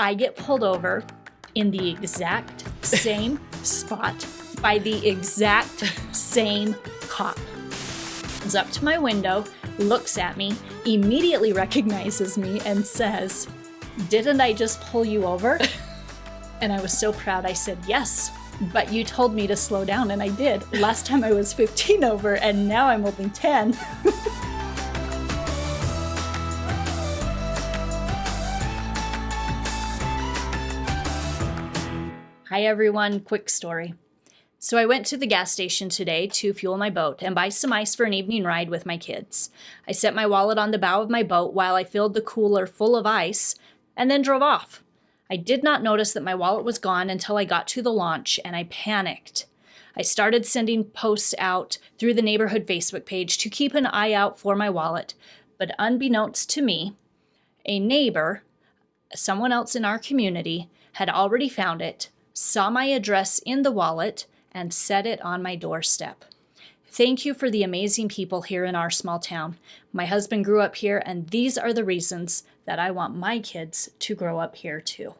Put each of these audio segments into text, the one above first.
I get pulled over in the exact same spot by the exact same cop. Comes up to my window, looks at me, immediately recognizes me, and says, "Didn't I just pull you over?" And I was so proud. I said, "Yes, but you told me to slow down," and I did. Last time I was 15 over, and now I'm only 10. Hi everyone, quick story. So I went to the gas station today to fuel my boat and buy some ice for an evening ride with my kids. I set my wallet on the bow of my boat while I filled the cooler full of ice and then drove off. I did not notice that my wallet was gone until I got to the launch, and I panicked. I started sending posts out through the neighborhood Facebook page to keep an eye out for my wallet, but unbeknownst to me, a neighbor, someone else in our community, had already found it, saw my address in the wallet, and set it on my doorstep. Thank you for the amazing people here in our small town. My husband grew up here, and these are the reasons that I want my kids to grow up here too.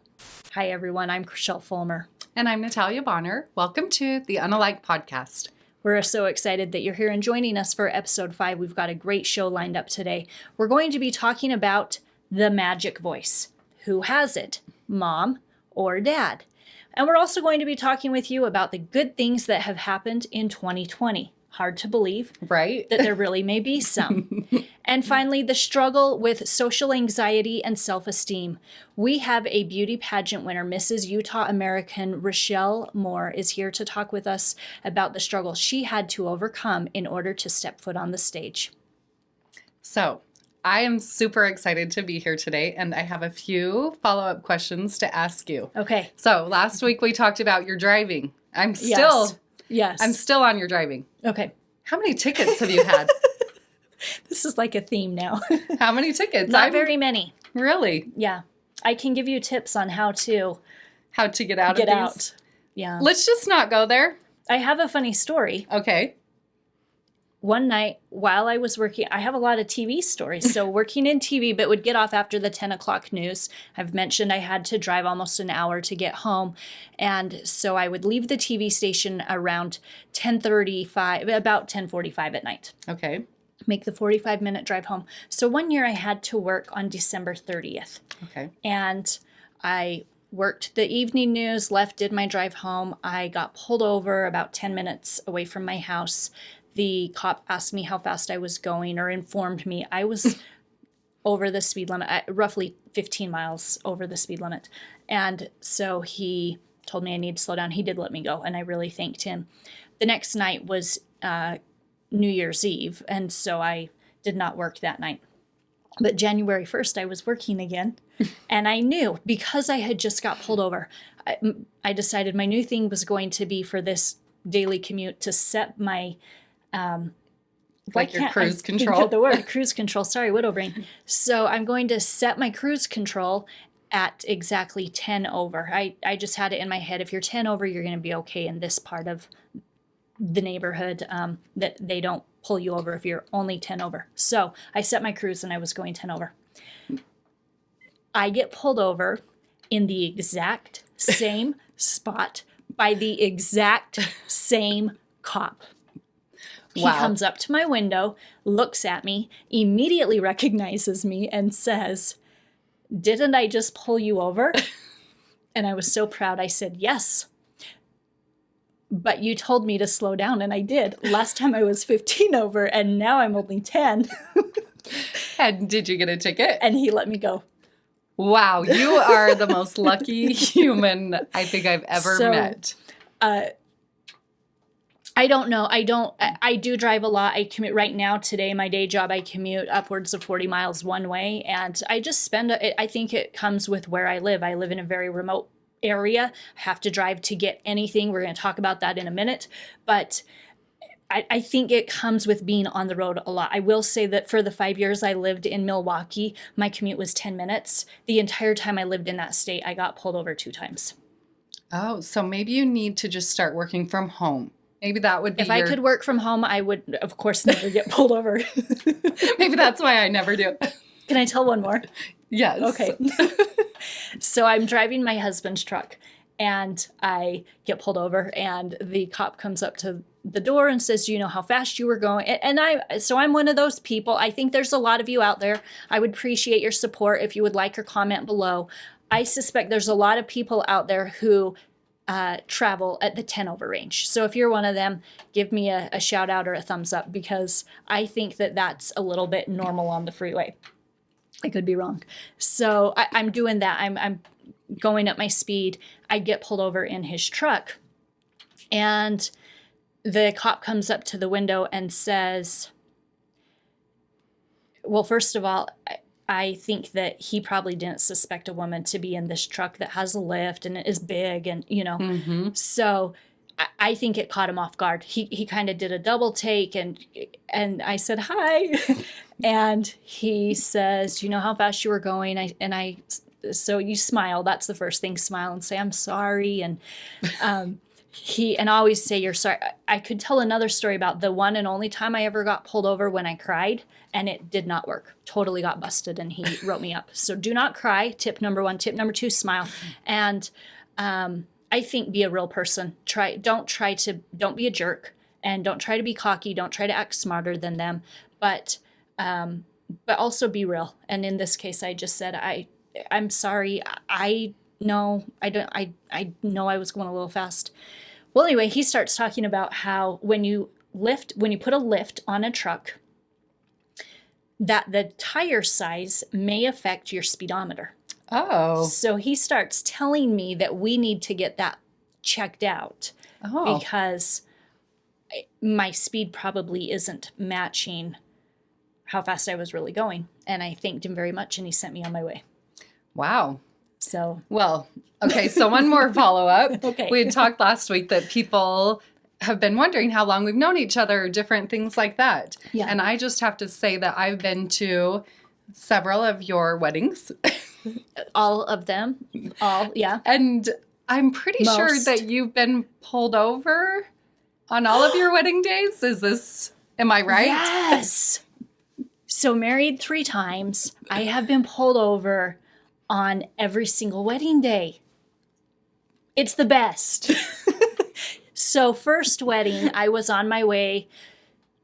Hi everyone, I'm Rachelle Moore. And I'm Natalia Bonner. Welcome to the Un+alike podcast. We're so excited that you're here and joining us for episode 5. We've got a great show lined up today. We're going to be talking about the magic voice. Who has it? Mom or dad? And we're also going to be talking with you about the good things that have happened in 2020. Hard to believe, right? That there really may be some. And finally, the struggle with social anxiety and self-esteem. We have a beauty pageant winner, Mrs. Utah American Rachelle Moore, is here to talk with us about the struggle she had to overcome in order to step foot on the stage. So, I am super excited to be here today, and I have a few follow-up questions to ask you. Okay. So, last week we talked about your driving. I'm still on your driving. Okay. How many tickets have you had? This is like a theme now. How many tickets? Not very many. Really? Yeah. I can give you tips on how to get out of these. Yeah. Let's just not go there. I have a funny story. Okay. One night while I was working, I have a lot of TV stories. So working in TV, but would get off after the 10 o'clock news. I've mentioned I had to drive almost an hour to get home. And so I would leave the TV station around 10:35, about 10:45 at night. Okay. Make the 45-minute drive home. So one year I had to work on December 30th. Okay. And I worked the evening news, did my drive home. I got pulled over about 10 minutes away from my house. The cop asked me how fast I was going, or informed me I was over the speed limit, roughly 15 miles over the speed limit. And so he told me I need to slow down. He did let me go, and I really thanked him. The next night was New Year's Eve, and so I did not work that night. But January 1st, I was working again, and I knew, because I had just got pulled over, I decided my new thing was going to be for this daily commute to set my like your cruise control. Think of the word cruise control. Sorry, widow brain. So I'm going to set my cruise control at exactly 10 over. I just had it in my head. If you're 10 over, you're going to be okay in this part of the neighborhood, that they don't pull you over if you're only 10 over. So I set my cruise and I was going 10 over. I get pulled over in the exact same spot by the exact same cop. He comes up to my window, looks at me, immediately recognizes me, and says, "Didn't I just pull you over?" And I was so proud. I said, "Yes, but you told me to slow down," and I did. Last time I was 15 over, and now I'm only 10. And did you get a ticket? And he let me go. Wow, you are the most lucky human I think I've ever met. I don't know. I do drive a lot. I commute right now. Today, my day job, I commute upwards of 40 miles one way. And I just I think it comes with where I live. I live in a very remote area. I have to drive to get anything. We're going to talk about that in a minute. But I think it comes with being on the road a lot. I will say that for the 5 years I lived in Milwaukee, my commute was 10 minutes. The entire time I lived in that state, I got pulled over 2 times. Oh, so maybe you need to just start working from home. Maybe that would be If I could work from home, I would, of course, never get pulled over. Maybe that's why I never do. Can I tell one more? Yes. Okay. So I'm driving my husband's truck and I get pulled over and the cop comes up to the door and says, "Do you know how fast you were going?" And I'm one of those people. I think there's a lot of you out there. I would appreciate your support if you would like or comment below. I suspect there's a lot of people out there who travel at the 10 over range. So if you're one of them, give me a shout out or a thumbs up, because I think that that's a little bit normal on the freeway. I could be wrong. So I'm doing that. I'm going up my speed. I get pulled over in his truck, and the cop comes up to the window and says, well, first of all, I think that he probably didn't suspect a woman to be in this truck that has a lift and is big and, so I think it caught him off guard. He kind of did a double take and I said, "Hi." And he says, "Do you know how fast you were going?" So you smile. That's the first thing. Smile and say, "I'm sorry." And and always say you're sorry. I could tell another story about the one and only time I ever got pulled over when I cried, and it did not work. Totally got busted, and he wrote me up. So do not cry. Tip number 1. Tip number 2, smile. And I think be a real person. Don't be a jerk, and don't try to be cocky. Don't try to act smarter than them, but also be real. And in this case, I just said, I'm sorry. I know I was going a little fast. Well, anyway, he starts talking about how when you put a lift on a truck, that the tire size may affect your speedometer. Oh. So he starts telling me that we need to get that checked out because my speed probably isn't matching how fast I was really going. And I thanked him very much, and he sent me on my way. Wow. So, well, okay. So one more follow-up. Okay. We had talked last week that people have been wondering how long we've known each other, different things like that. Yeah. And I just have to say that I've been to several of your weddings. All of them. All, yeah. And I'm pretty sure Most. that you've been pulled over on all of your wedding days. Am I right? Yes. So married 3 times. I have been pulled over on every single wedding day. It's the best. So first wedding, I was on my way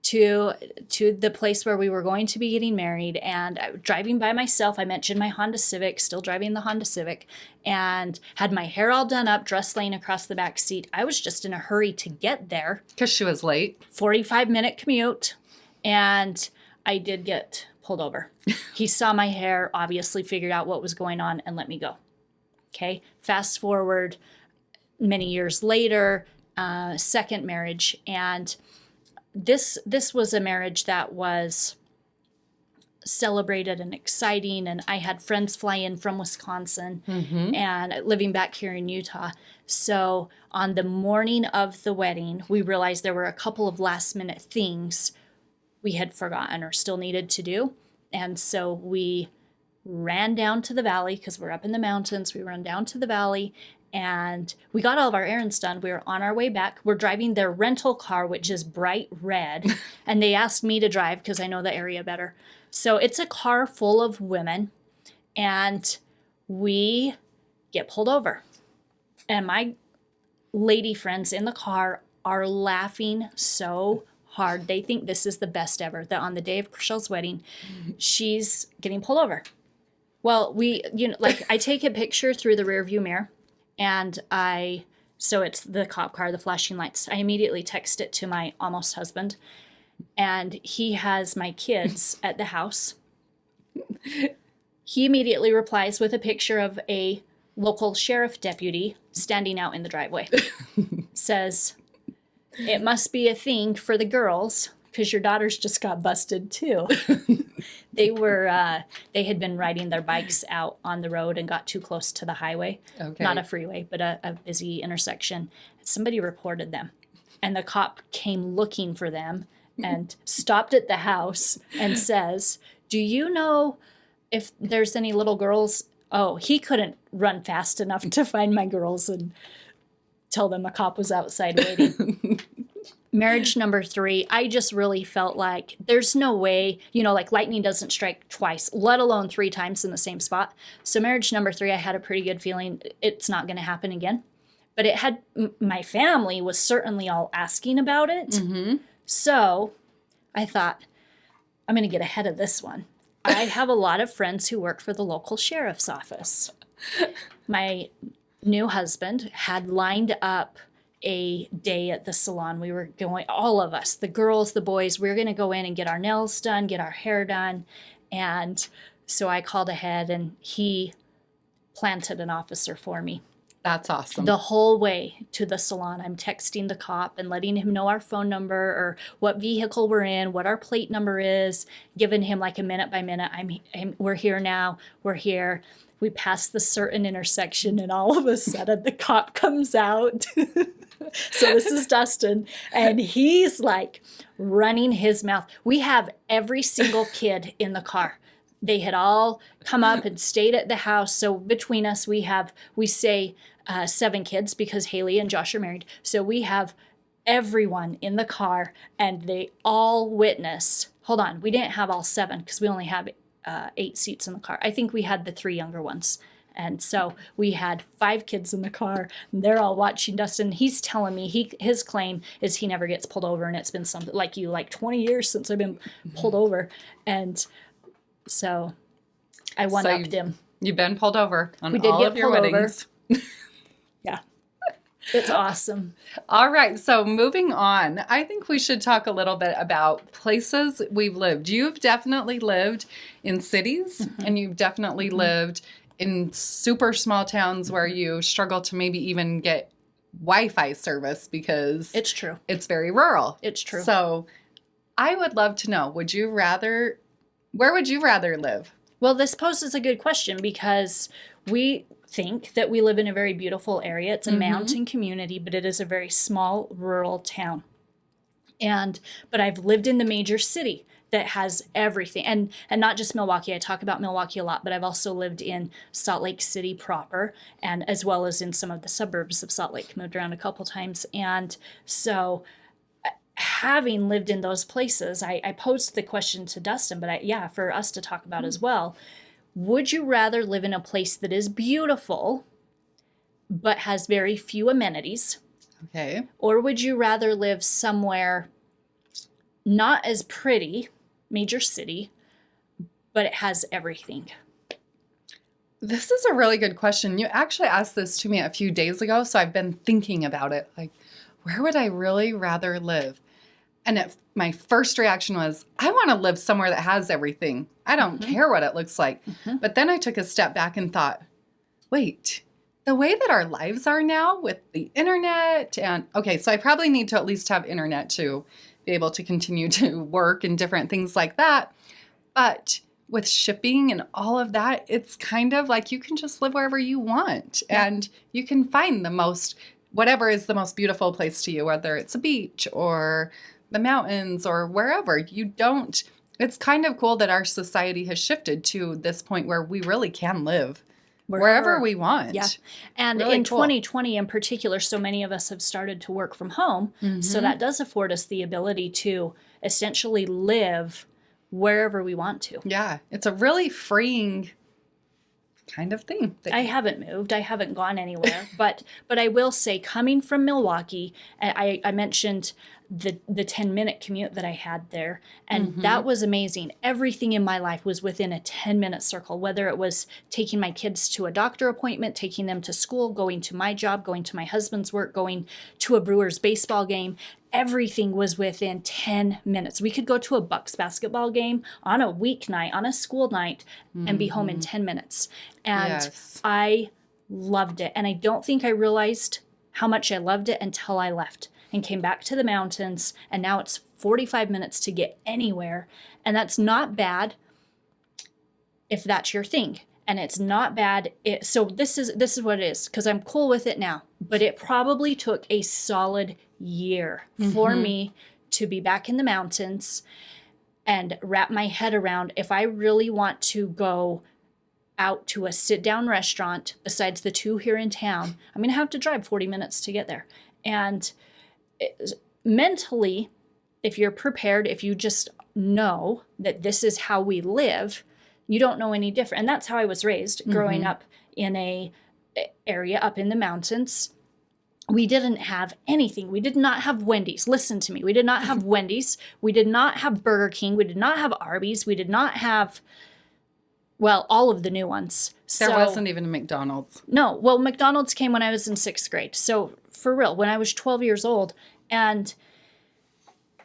to the place where we were going to be getting married, and I was driving by myself. I mentioned my Honda Civic, still driving the Honda Civic, and had my hair all done up, dress laying across the back seat. I was just in a hurry to get there. Because she was late. 45-minute commute, and I did get pulled over. He saw my hair, obviously figured out what was going on, and let me go. Okay, fast forward many years later, second marriage, and this was a marriage that was celebrated and exciting, and I had friends fly in from Wisconsin and living back here in Utah. So on the morning of the wedding, we realized there were a couple of last minute things we had forgotten or still needed to do. And so we ran down to the valley because we're up in the mountains. We ran down to the valley and we got all of our errands done. We were on our way back. We're driving their rental car, which is bright red. And they asked me to drive because I know the area better. So it's a car full of women, and we get pulled over. And my lady friends in the car are laughing so hard. They think this is the best ever, that on the day of Krachel's wedding, she's getting pulled over. Well, I take a picture through the rear view mirror, and so it's the cop car, the flashing lights. I immediately text it to my almost husband, and he has my kids at the house. He immediately replies with a picture of a local sheriff deputy standing out in the driveway. Says, "It must be a thing for the girls because your daughters just got busted too." They had been riding their bikes out on the road and got too close to the highway. Okay. Not a freeway, but a busy intersection. Somebody reported them, and the cop came looking for them and stopped at the house and says, "Do you know if there's any little girls?" Oh, he couldn't run fast enough to find my girls and tell them a cop was outside waiting. Marriage number 3, I just really felt like there's no way, like lightning doesn't strike twice, let alone 3 times in the same spot. So marriage number 3, I had a pretty good feeling it's not going to happen again. But my family was certainly all asking about it. Mm-hmm. So I thought, I'm going to get ahead of this one. I have a lot of friends who work for the local sheriff's office. My new husband had lined up a day at the salon. We were going, all of us, the girls, the boys, we were going to go in and get our nails done, get our hair done. And so I called ahead and he planted an officer for me. That's awesome. The whole way to the salon, I'm texting the cop and letting him know our phone number or what vehicle we're in, what our plate number is, giving him like a minute by minute. We're here now. We're here. We pass the certain intersection and all of a sudden the cop comes out. So this is Dustin and he's like running his mouth. We have every single kid in the car. They had all come up and stayed at the house. So between us, we say 7 kids because Haley and Josh are married. So we have everyone in the car and they all witness. Hold on. We didn't have all 7 because we only have 8 seats in the car. I think we had the 3 younger ones. And so we had 5 kids in the car and they're all watching Dustin. He's telling me his claim is he never gets pulled over. And it's been something like 20 years since I've been pulled over. And so I one-upped him. You've been pulled over on we did all get of your pulled weddings. Over. Yeah. It's awesome. All right. So moving on, I think we should talk a little bit about places we've lived. You've definitely lived in cities and you've definitely lived in super small towns where you struggle to maybe even get Wi-Fi service because it's true. It's very rural. It's true. So I would love to know, where would you rather live? Well, this poses a good question because we think that we live in a very beautiful area. It's a mountain community, but it is a very small rural town. But I've lived in the major city that has everything. And not just Milwaukee. I talk about Milwaukee a lot, but I've also lived in Salt Lake City proper and as well as in some of the suburbs of Salt Lake. Moved around a couple times. And so having lived in those places, I posed the question to Dustin, but for us to talk about as well. Would you rather live in a place that is beautiful, but has very few amenities? Okay. Or would you rather live somewhere not as pretty, major city, but it has everything? This is a really good question. You actually asked this to me a few days ago, so I've been thinking about it. Like, where would I really rather live? And my first reaction was, I want to live somewhere that has everything. I don't care what it looks like. But then I took a step back and thought, wait, the way that our lives are now with the internet so I probably need to at least have internet to be able to continue to work and different things like that. But with shipping and all of that, it's kind of like you can just live wherever you want and you can find whatever is the most beautiful place to you, whether it's a beach or the mountains or wherever. It's kind of cool that our society has shifted to this point where we really can live wherever we want. Yeah. And really in 2020 in particular, so many of us have started to work from home. So that does afford us the ability to essentially live wherever we want to. Yeah. It's a really freeing kind of thing. I haven't moved. I haven't gone anywhere. but I will say, coming from Milwaukee, I mentioned the 10-minute commute that I had there, and that was amazing. Everything in my life was within a 10-minute circle, whether it was taking my kids to a doctor appointment, taking them to school, going to my job, going to my husband's work, going to a Brewers baseball game. Everything was within 10 minutes. We could go to a Bucks basketball game on a weeknight, on a school night, and be home in 10 minutes. And I loved it. And I don't think I realized how much I loved it until I left and came back to the mountains. And now it's 45 minutes to get anywhere. And that's not bad if that's your thing. And it's not bad. So this is what it is, because I'm cool with it now. But it probably took a solid year for me to be back in the mountains and wrap my head around if I really want to go out to a sit-down restaurant besides the 2 here in town, I'm going to have to drive 40 minutes to get there. And mentally, if you're prepared, if you just know that this is how we live, you don't know any different. And that's how I was raised, growing up in a area up in the mountains. We didn't have anything. We did not have Wendy's. Listen to me. We did not have Wendy's. We did not have Burger King. We did not have Arby's. We did not have, well, all of the new ones. There wasn't even a McDonald's. No. Well, McDonald's came when I was in 6th grade. So for real, when I was 12 years old. And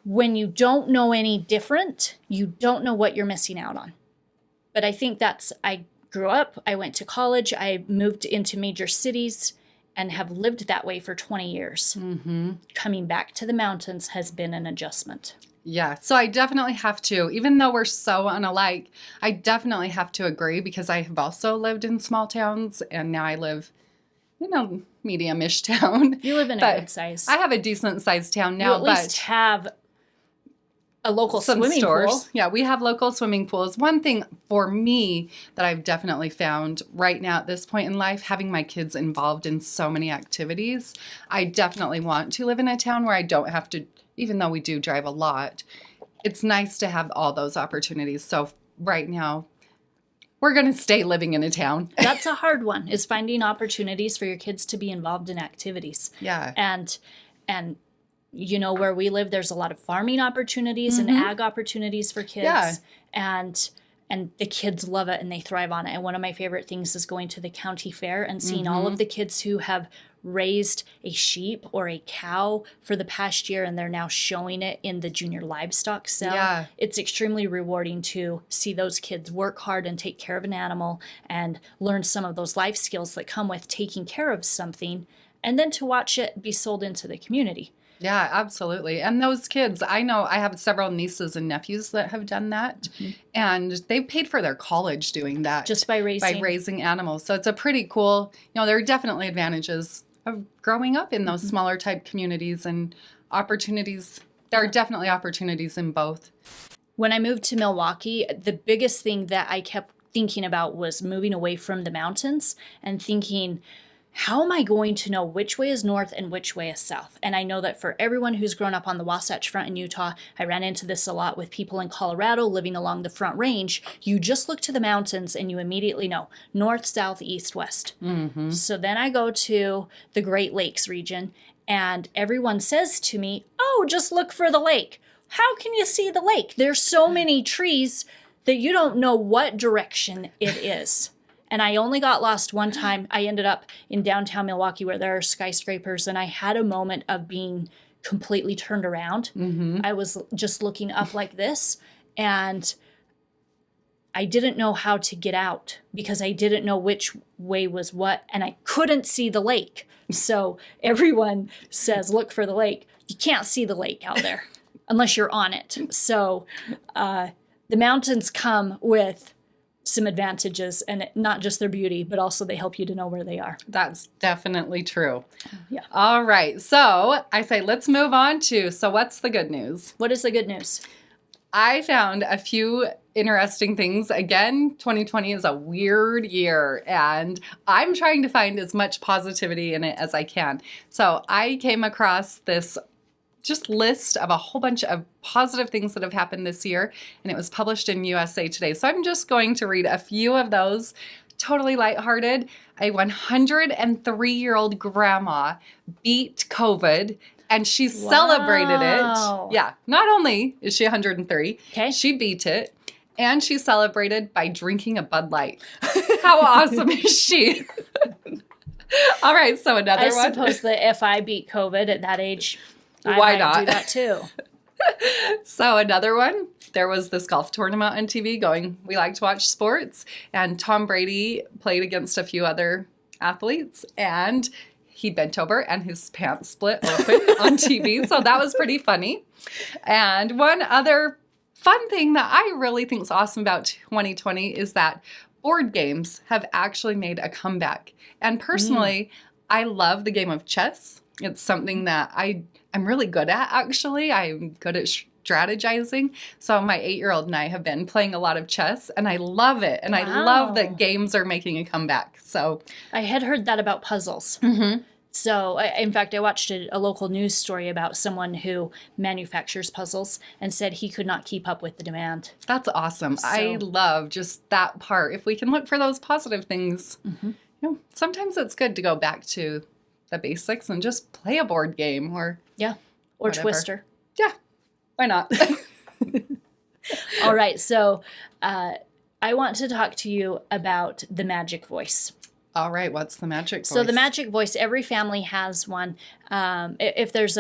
when you don't know any different, you don't know what you're missing out on. But I think I grew up, I went to college, I moved into major cities, and have lived that way for 20 years. Coming back to the mountains has been an adjustment. Yeah, so I definitely have to, even though we're so unalike, I definitely have to agree because I have also lived in small towns and now I live in a medium-ish town. You live in a good size. I have a decent-sized town now, you at least have a local swimming pool. Yeah, we have local swimming pools. One thing for me that I've definitely found right now at this point in life, having my kids involved in so many activities, I definitely want to live in a town where I don't have to, even though we do drive a lot, it's nice to have all those opportunities. So right now, we're going to stay living in a town. That's a hard one, is finding opportunities for your kids to be involved in activities. Yeah. And you know, where we live, there's a lot of farming opportunities and ag opportunities for kids. Yeah. And the kids love it and they thrive on it. And one of my favorite things is going to the county fair and seeing all of the kids who have raised a sheep or a cow for the past year and they're now showing it in the junior livestock sale. Yeah. It's extremely rewarding to see those kids work hard and take care of an animal and learn some of those life skills that come with taking care of something, and then to watch it be sold into the community. Yeah, absolutely. And those kids, I know I have several nieces and nephews that have done that. And they've paid for their college doing that. Just by raising animals. So it's a pretty cool, there are definitely advantages of growing up in those smaller type communities and opportunities. There are definitely opportunities in both. When I moved to Milwaukee, the biggest thing that I kept thinking about was moving away from the mountains and thinking, how am I going to know which way is north and which way is south? And I know that for everyone who's grown up on the Wasatch Front in Utah, I ran into this a lot with people in Colorado living along the Front Range. You just look to the mountains and you immediately know north, south, east, west. So then I go to the Great Lakes region and everyone says to me, oh, just look for the lake. How can you see the lake? There's so many trees that you don't know what direction it is. And I only got lost one time. I ended up in downtown Milwaukee where there are skyscrapers, and I had a moment of being completely turned around. I was just looking up like this, and I didn't know how to get out because I didn't know which way was what, and I couldn't see the lake. So everyone says, look for the lake. You can't see the lake out there unless you're on it. So the mountains come with some advantages, and not just their beauty, but also they help you to know where they are. That's definitely true. Yeah. All right. So I say, let's move on to, so what's the good news? What is the good news? I found a few interesting things. Again, 2020 is a weird year, and I'm trying to find as much positivity in it as I can. So I came across this just list of a whole bunch of positive things that have happened this year, and it was published in USA Today. So I'm just going to read a few of those, totally lighthearted. A 103-year-old grandma beat COVID, and she celebrated it. Yeah, not only is she 103, she beat it, and she celebrated by drinking a Bud Light. How awesome is she? All right, so another one. I suppose that if I beat COVID at that age, Why I might not? do that too. So another one, there was this golf tournament on TV going, we like to watch sports, and Tom Brady played against a few other athletes, and he bent over and his pants split open on TV. So that was pretty funny. And one other fun thing that I really think is awesome about 2020 is that board games have actually made a comeback. And personally, I love the game of chess. It's something that I'm really good at, actually. I'm good at strategizing. So my 8-year-old and I have been playing a lot of chess, and I love it. And I love that games are making a comeback. So I had heard that about puzzles. So, in fact, I watched a local news story about someone who manufactures puzzles and said he could not keep up with the demand. That's awesome. I love just that part. If we can look for those positive things, sometimes it's good to go back to the basics and just play a board game or whatever. Twister. Yeah, why not? All right, so I want to talk to you about the magic voice. All right, what's the magic voice? So the magic voice, every family has one. If there's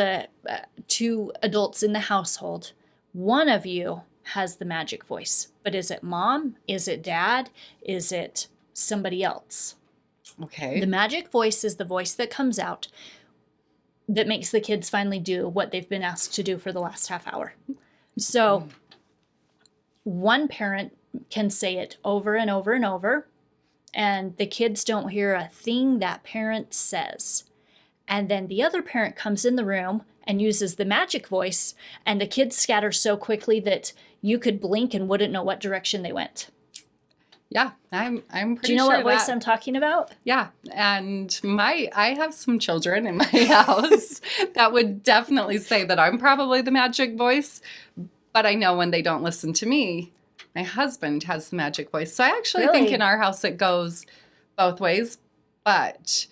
two adults in the household, one of you has the magic voice. But is it mom? Is it dad? Is it somebody else? Okay. The magic voice is the voice that comes out that makes the kids finally do what they've been asked to do for the last half hour. So one parent can say it over and over and over, and the kids don't hear a thing that parent says. And then the other parent comes in the room and uses the magic voice, and the kids scatter so quickly that you could blink and wouldn't know what direction they went. Yeah, I'm pretty sure. Do you know what voice I'm talking about? Yeah, and I have some children in my house that would definitely say that I'm probably the magic voice, but I know when they don't listen to me, my husband has the magic voice. So I actually think in our house it goes both ways. But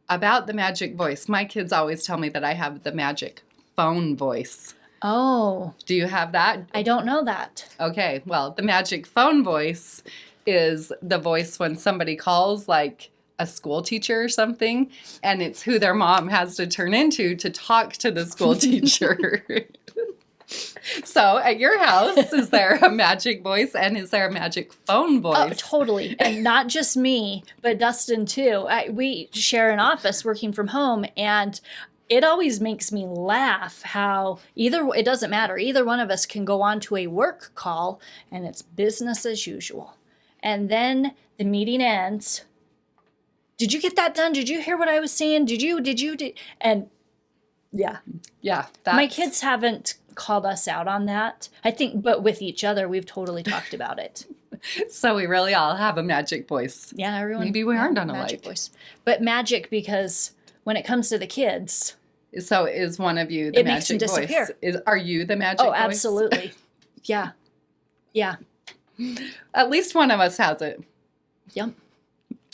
about the magic voice, my kids always tell me that I have the magic phone voice. Oh. Do you have that? I don't know that. Okay, well, the magic phone voice is the voice when somebody calls, like a school teacher or something, and it's who their mom has to turn into to talk to the school teacher. So at your house, is there a magic voice and is there a magic phone voice? Oh, totally. And not just me, but Dustin too. We share an office working from home, and it always makes me laugh how it doesn't matter. Either one of us can go on to a work call and it's business as usual. And then the meeting ends. Did you get that done? Did you hear what I was saying? Did you? And yeah. Yeah. My kids haven't called us out on that, I think, but with each other, we've totally talked about it. So we really all have a magic voice. Yeah, everyone. Maybe we aren't on a magic like. Voice. But magic, because when it comes to the kids. So is one of you the magic makes them disappear. Voice? Are you the magic voice? Oh, absolutely. Yeah. Yeah. At least one of us has it. Yep.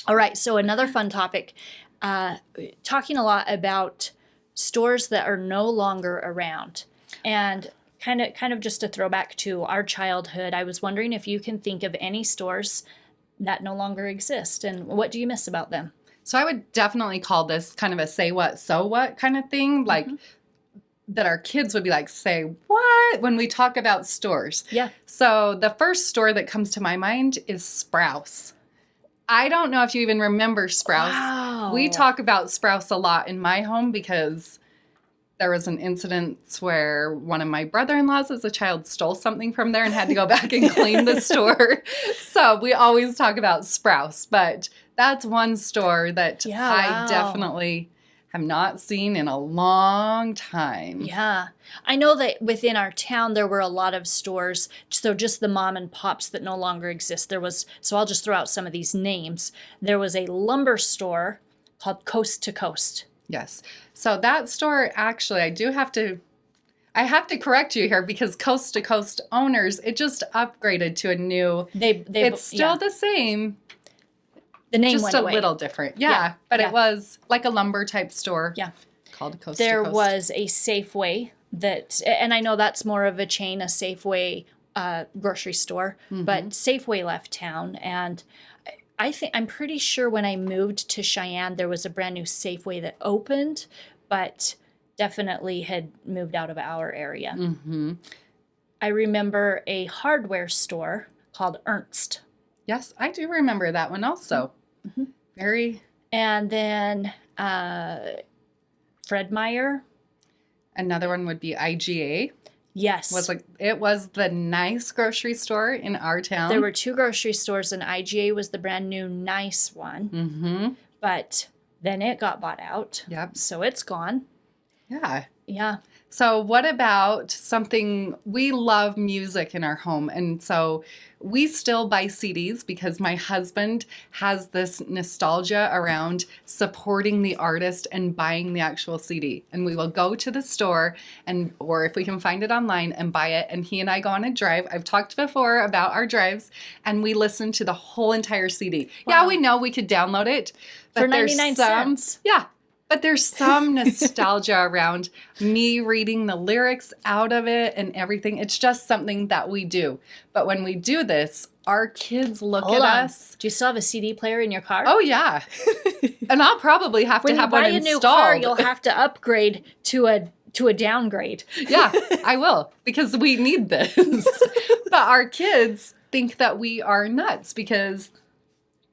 All right. So another fun topic, talking a lot about stores that are no longer around. And kind of just a throwback to our childhood, I was wondering if you can think of any stores that no longer exist, and what do you miss about them? So I would definitely call this kind of a say what, so what kind of thing, like that our kids would be like, say what, when we talk about stores. Yeah. So the first store that comes to my mind is Sprouts. I don't know if you even remember Sprouts. Wow. We talk about Sprouts a lot in my home because there was an incident where one of my brother-in-laws as a child stole something from there and had to go back and clean the store. So we always talk about Sprouts, but that's one store that I definitely have not seen in a long time. Yeah. I know that within our town there were a lot of stores, so just the mom and pops that no longer exist. So I'll just throw out some of these names. There was a lumber store called Coast to Coast. Yes. So that store, actually, I have to correct you here because Coast to Coast owners, it just upgraded to a new, it's still the same. The name just went away. a little different. Yeah. But it was like a lumber type store. Yeah. Called Coast to Coast. There was was a Safeway and I know that's more of a chain, a Safeway grocery store, but Safeway left town, and I'm pretty sure when I moved to Cheyenne, there was a brand new Safeway that opened, but definitely had moved out of our area. Mm-hmm. I remember a hardware store called Ernst. Yes, I do remember that one also. Mm-hmm. Very. And then Fred Meyer. Another one would be IGA. Yes. It was the nice grocery store in our town. There were two grocery stores, and IGA was the brand new nice one. Mm-hmm. But then it got bought out. Yep. So it's gone. Yeah. Yeah. So what about something, we love music in our home. And so we still buy CDs because my husband has this nostalgia around supporting the artist and buying the actual CD. And we will go to the store or if we can find it online and buy it. And he and I go on a drive. I've talked before about our drives and we listen to the whole entire CD. Wow. Yeah, we know we could download it. For 99 cents. Yeah. But there's some nostalgia around me reading the lyrics out of it and everything. It's just something that we do. But when we do this, our kids look Hold at on. us. Do you still have a CD player in your car? Oh, yeah. And I'll probably have to have one installed. When you buy a new car, you'll have to upgrade to a downgrade. Yeah, I will, because we need this. But our kids think that we are nuts because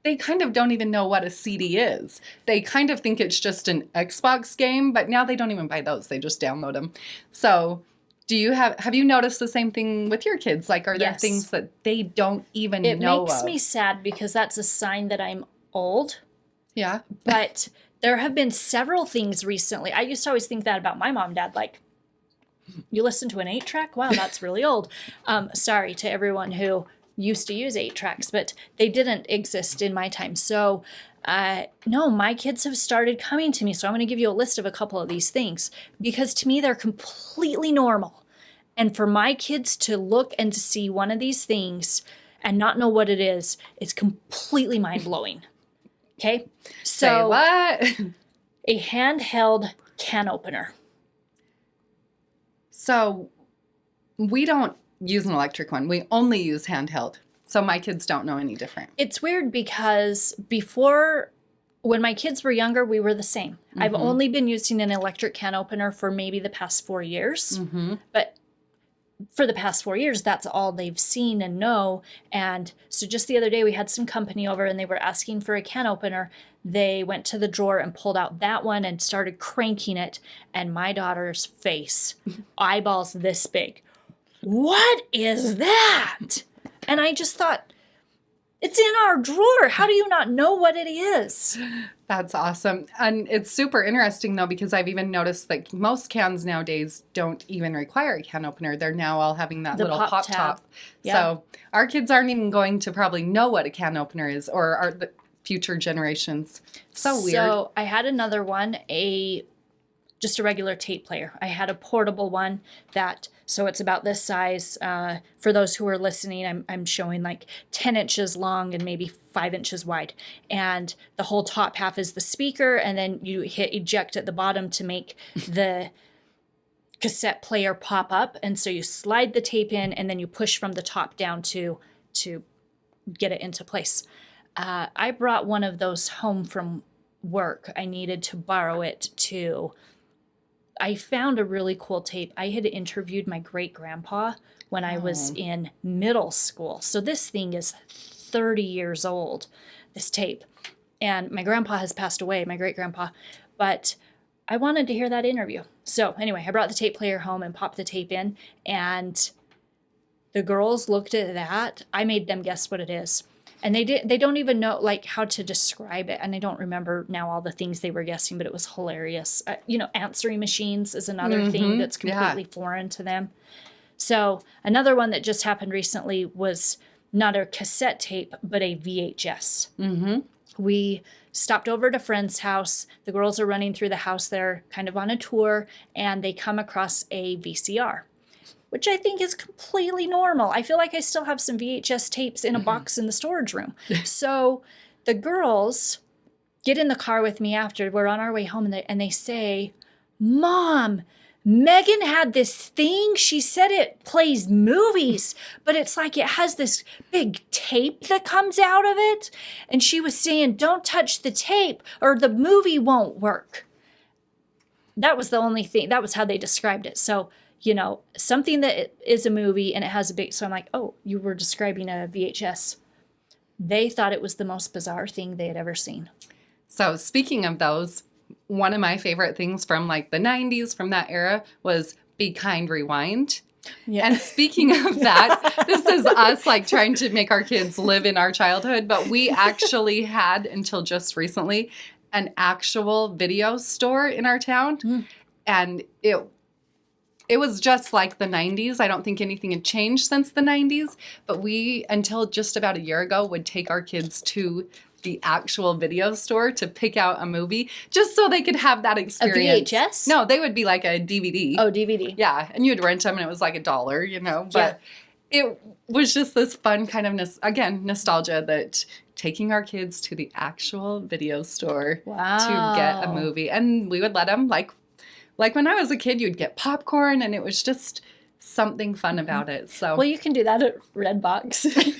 they kind of don't even know what a CD is. They kind of think it's just an Xbox game, but now they don't even buy those. They just download them. So have you noticed the same thing with your kids? Like, are there Yes. things that they don't even It know makes of? me sad because that's a sign that I'm old. Yeah. But there have been several things recently. I used to always think that about my mom and dad, like, you listen to an 8-track? Wow, that's really old. Sorry to everyone who used to use 8-tracks, but they didn't exist in my time. So no, my kids have started coming to me. So I'm going to give you a list of a couple of these things because to me, they're completely normal. And for my kids to look and to see one of these things and not know what it is completely mind-blowing. Okay? So Say what? a handheld can opener. So we don't use an electric one. We only use handheld. So my kids don't know any different. It's weird because before, when my kids were younger, we were the same. Mm-hmm. I've only been using an electric can opener for maybe the past 4 years. Mm-hmm. But for the past 4 years, that's all they've seen and know. And so just the other day, we had some company over and they were asking for a can opener. They went to the drawer and pulled out that one and started cranking it. And my daughter's face, eyeballs this big. What is that? And I just thought, it's in our drawer. How do you not know what it is? That's awesome. And it's super interesting, though, because I've even noticed that most cans nowadays don't even require a can opener. They're now all having that little pop top. Yeah. So our kids aren't even going to probably know what a can opener is, or are the future generations. So weird. So I had another one, just a regular tape player. I had a portable one so it's about this size. For those who are listening, I'm showing like 10 inches long and maybe 5 inches wide. And the whole top half is the speaker, and then you hit eject at the bottom to make the cassette player pop up. And so you slide the tape in, and then you push from the top down to get it into place. I brought one of those home from work. I needed to borrow it I found a really cool tape. I had interviewed my great-grandpa when I was in middle school. So this thing is 30 years old, this tape. And my grandpa has passed away, my great-grandpa. But I wanted to hear that interview. So anyway, I brought the tape player home and popped the tape in. And the girls looked at that. I made them guess what it is. And they don't even know like how to describe it. And I don't remember now all the things they were guessing, but it was hilarious. Answering machines is another thing that's completely foreign to them. So another one that just happened recently was not a cassette tape, but a VHS. Mm-hmm. We stopped over to a friend's house. The girls are running through the house. They're kind of on a tour, and they come across a VCR, which I think is completely normal. I feel like I still have some VHS tapes in a box in the storage room. So the girls get in the car with me after. We're on our way home, and they say, Mom, Megan had this thing. She said it plays movies, but it's like it has this big tape that comes out of it. And she was saying, don't touch the tape or the movie won't work. That was the only thing. That was how they described it. So something that is a movie and it has a big, so I'm like, oh, you were describing a VHS. They thought it was the most bizarre thing they had ever seen. So speaking of those, one of my favorite things from like the 90s, from that era, was Be Kind, Rewind. Yeah. And speaking of that, this is us like trying to make our kids live in our childhood, but we actually had, until just recently, an actual video store in our town. And it was just like the 90s. I don't think anything had changed since the 90s, but we, until just about a year ago, would take our kids to the actual video store to pick out a movie just so they could have that experience. A VHS? No, they would be like a DVD. Oh, DVD. Yeah, and you'd rent them and it was like $1, you know, but it was just this fun kind of, nostalgia that taking our kids to the actual video store to get a movie. And we would let them, like when I was a kid, you'd get popcorn and it was just something fun about it. So well, you can do that at Redbox.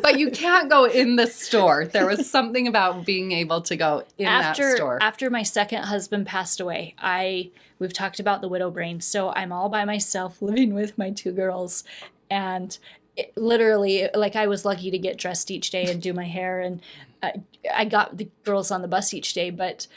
but you can't go in the store. There was something about being able to go in that store. After my second husband passed away, we've talked about the widow brain. So I'm all by myself living with my 2 girls. And literally, like, I was lucky to get dressed each day and do my hair. And I got the girls on the bus each day. But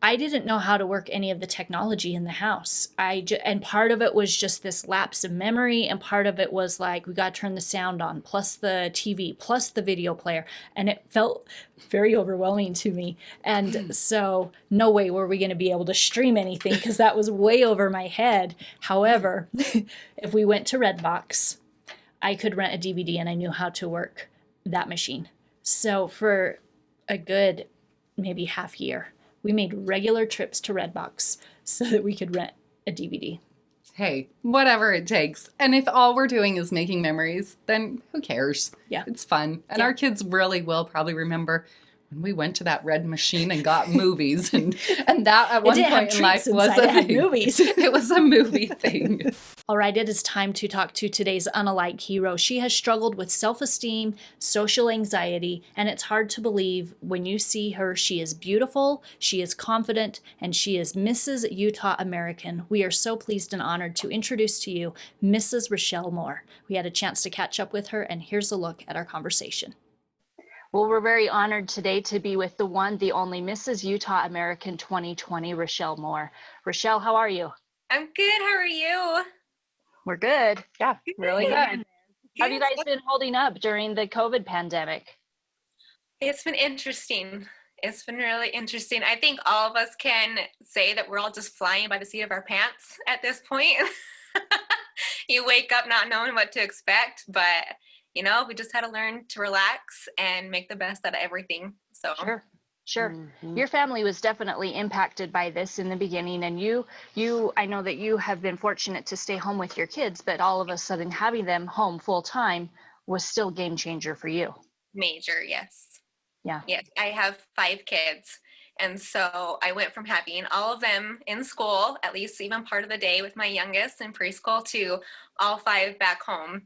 I didn't know how to work any of the technology in the house. And part of it was just this lapse of memory, and part of it was like, we got to turn the sound on, plus the TV, plus the video player. And it felt very overwhelming to me. And so no way were we going to be able to stream anything because that was way over my head. However, if we went to Redbox, I could rent a DVD and I knew how to work that machine. So for a good maybe half year, we made regular trips to Redbox so that we could rent a DVD. Hey, whatever it takes. And if all we're doing is making memories, then who cares? Yeah. It's fun. And our kids really will probably remember when we went to that red machine and got movies. And that at one point in life was a thing. Movies. It was a movie thing. All right, it is time to talk to today's unalike hero. She has struggled with self-esteem, social anxiety, and it's hard to believe when you see her. She is beautiful, she is confident, and she is Mrs. Utah American. We are so pleased and honored to introduce to you Mrs. Rachelle Moore. We had a chance to catch up with her, and here's a look at our conversation. Well, we're very honored today to be with the one, the only Mrs. Utah American 2020, Rachelle Moore. Rachelle, how are you? I'm good. How are you? We're good. Yeah, really good. How have you guys been holding up during the COVID pandemic? It's been interesting. It's been really interesting. I think all of us can say that we're all just flying by the seat of our pants at this point. You wake up not knowing what to expect, but you know, we just had to learn to relax and make the best out of everything. So Sure. Mm-hmm. Your family was definitely impacted by this in the beginning, and you I know that you have been fortunate to stay home with your kids, but all of a sudden having them home full time was still a game changer for you. Major, yes. Yeah. Yes, I have 5 kids. And so I went from having all of them in school, at least even part of the day with my youngest in preschool, to all 5 back home.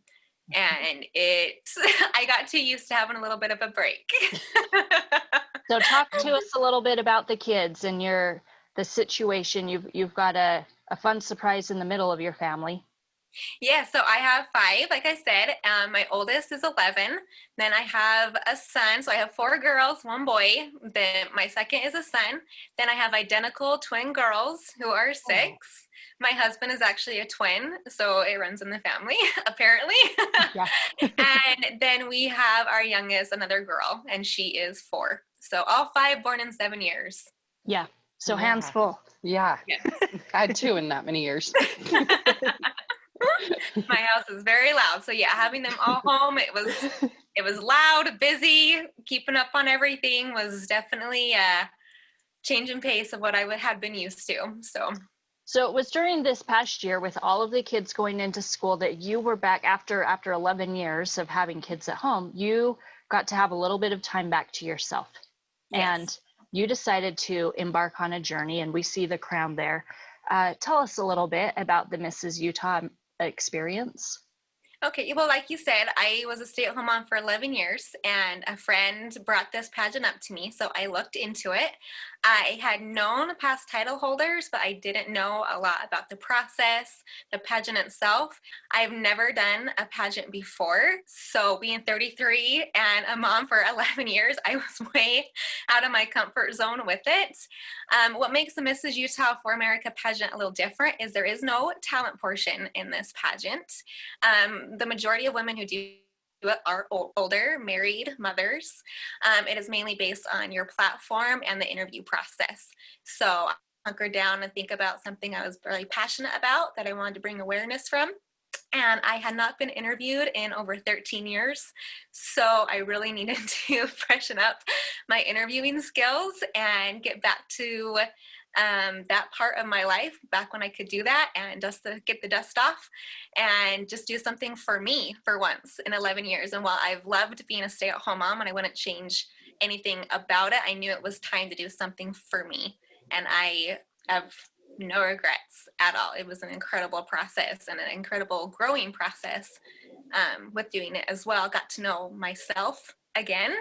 And I got too used to having a little bit of a break. So talk to us a little bit about the kids and the situation. You've got a fun surprise in the middle of your family. Yeah, so I have 5, like I said. My oldest is 11. Then I have a son. So I have 4 girls, 1 boy. Then my second is a son. Then I have identical twin girls who are 6. Oh. My husband is actually a twin, so it runs in the family, apparently. Yeah. And then we have our youngest, another girl, and she is 4. So all 5 born in 7 years. Yeah. So hands full. Yeah. Yes. I had 2 in that many years. My house is very loud. So yeah, having them all home, it was loud, busy, keeping up on everything was definitely a change in pace of what I had been used to. So it was during this past year with all of the kids going into school that you were back after 11 years of having kids at home. You got to have a little bit of time back to yourself. Yes. And you decided to embark on a journey, and we see the crown there. Tell us a little bit about the Mrs. Utah experience. Okay, well, like you said, I was a stay-at-home mom for 11 years, and a friend brought this pageant up to me, so I looked into it. I had known past title holders, but I didn't know a lot about the process, the pageant itself. I've never done a pageant before, so being 33 and a mom for 11 years, I was way out of my comfort zone with it. What makes the Mrs. Utah for America pageant a little different is there is no talent portion in this pageant. The majority of women who do it are older, married mothers. It is mainly based on your platform and the interview process. So hunker down and think about something I was really passionate about that I wanted to bring awareness from. And I had not been interviewed in over 13 years. So I really needed to freshen up my interviewing skills and get back to that part of my life, back when I could do that and just to get the dust off and just do something for me for once in 11 years. And while I've loved being a stay-at-home mom and I wouldn't change anything about it, I knew it was time to do something for me. And I have no regrets at all. It was an incredible process and an incredible growing process with doing it as well. Got to know myself again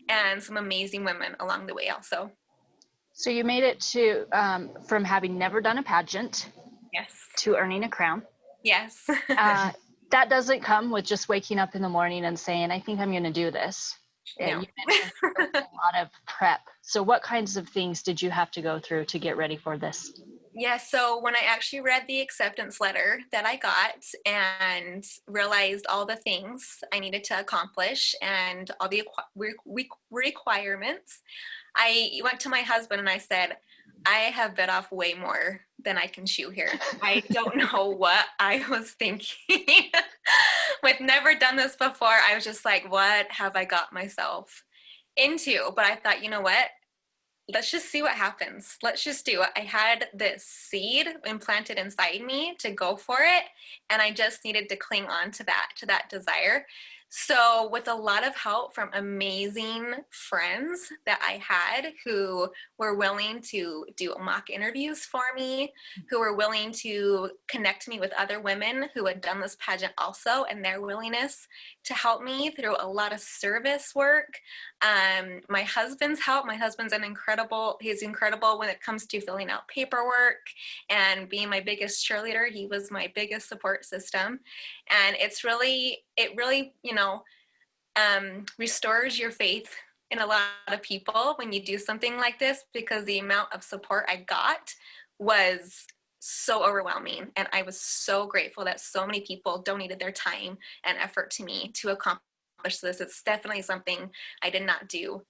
and some amazing women along the way also. So you made it to from having never done a pageant, yes, to earning a crown. Yes. That doesn't come with just waking up in the morning and saying, I think I'm going to do this. No. You mentioned there was a lot of prep. So what kinds of things did you have to go through to get ready for this? Yeah, so when I actually read the acceptance letter that I got and realized all the things I needed to accomplish and all the requirements, I went to my husband and I said, I have bit off way more than I can chew here. I don't know what I was thinking. With never done this before, I was just like, what have I got myself into? But I thought, you know what? Let's just see what happens. Let's just do it. I had this seed implanted inside me to go for it, and I just needed to cling on to that desire. So with a lot of help from amazing friends that I had who were willing to do mock interviews for me, who were willing to connect me with other women who had done this pageant also, and their willingness to help me through a lot of service work. My husband's help. My husband's he's incredible when it comes to filling out paperwork and being my biggest cheerleader. He was my biggest support system. And it really, restores your faith in a lot of people when you do something like this, because the amount of support I got was so overwhelming. And I was so grateful that so many people donated their time and effort to me to accomplish this. It's definitely something I did not do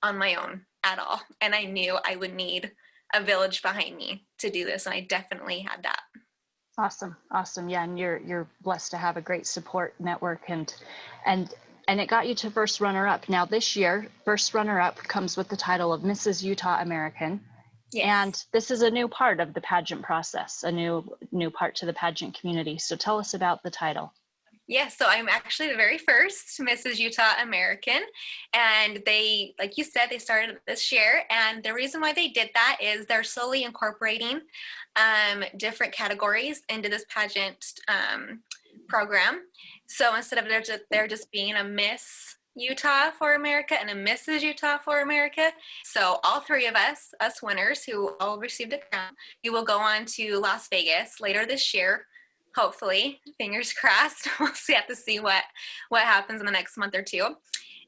on my own at all. And I knew I would need a village behind me to do this. And I definitely had that. Awesome. Yeah. And you're blessed to have a great support network and it got you to first runner up. Now this year, first runner up comes with the title of Mrs. Utah American. Yes. And this is a new part of the pageant process, a new part to the pageant community. So tell us about the title. Yes, so I'm actually the very first Mrs. Utah American, and they, like you said, they started this year, and the reason why they did that is they're slowly incorporating different categories into this pageant program. So instead of there just being a Miss Utah for America and a Mrs. Utah for America, so all three of us winners who all received a crown, we will go on to Las Vegas later this year. Hopefully, fingers crossed. We'll have to see what happens in the next month or two.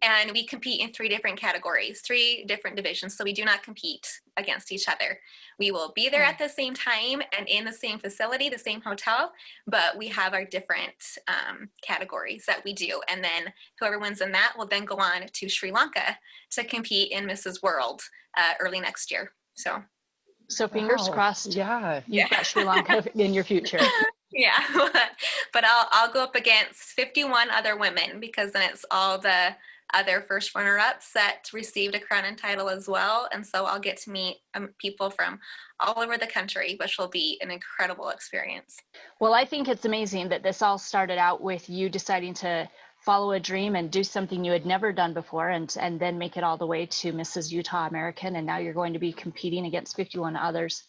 And we compete in 3 different categories, 3 different divisions. So we do not compete against each other. We will be there at the same time and in the same facility, the same hotel, but we have our different categories that we do. And then whoever wins in that will then go on to Sri Lanka to compete in Mrs. World early next year. So fingers crossed. Yeah. You've got Sri Lanka in your future. Yeah, but I'll go up against 51 other women, because then it's all the other first runner-ups that received a crown and title as well. And so I'll get to meet people from all over the country, which will be an incredible experience. Well, I think it's amazing that this all started out with you deciding to follow a dream and do something you had never done before, and then make it all the way to Mrs. Utah American. And now you're going to be competing against 51 others.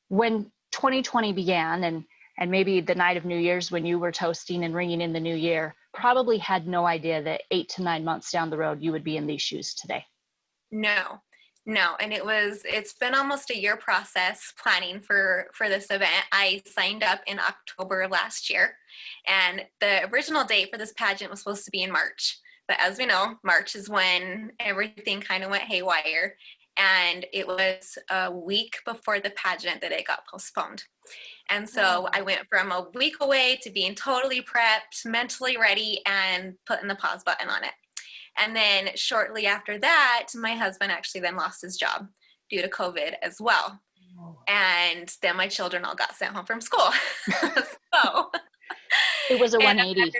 When 2020 began, and maybe the night of New Year's when you were toasting and ringing in the new year, probably had no idea that 8 to 9 months down the road, you would be in these shoes today. No. And it's been almost a year process planning for this event. I signed up in October of last year, and the original date for this pageant was supposed to be in March. But as we know, March is when everything kind of went haywire. And it was a week before the pageant that it got postponed. And so I went from a week away to being totally prepped, mentally ready, and putting the pause button on it. And then shortly after that, my husband actually then lost his job due to COVID as well. And then my children all got sent home from school. So It was a in 180.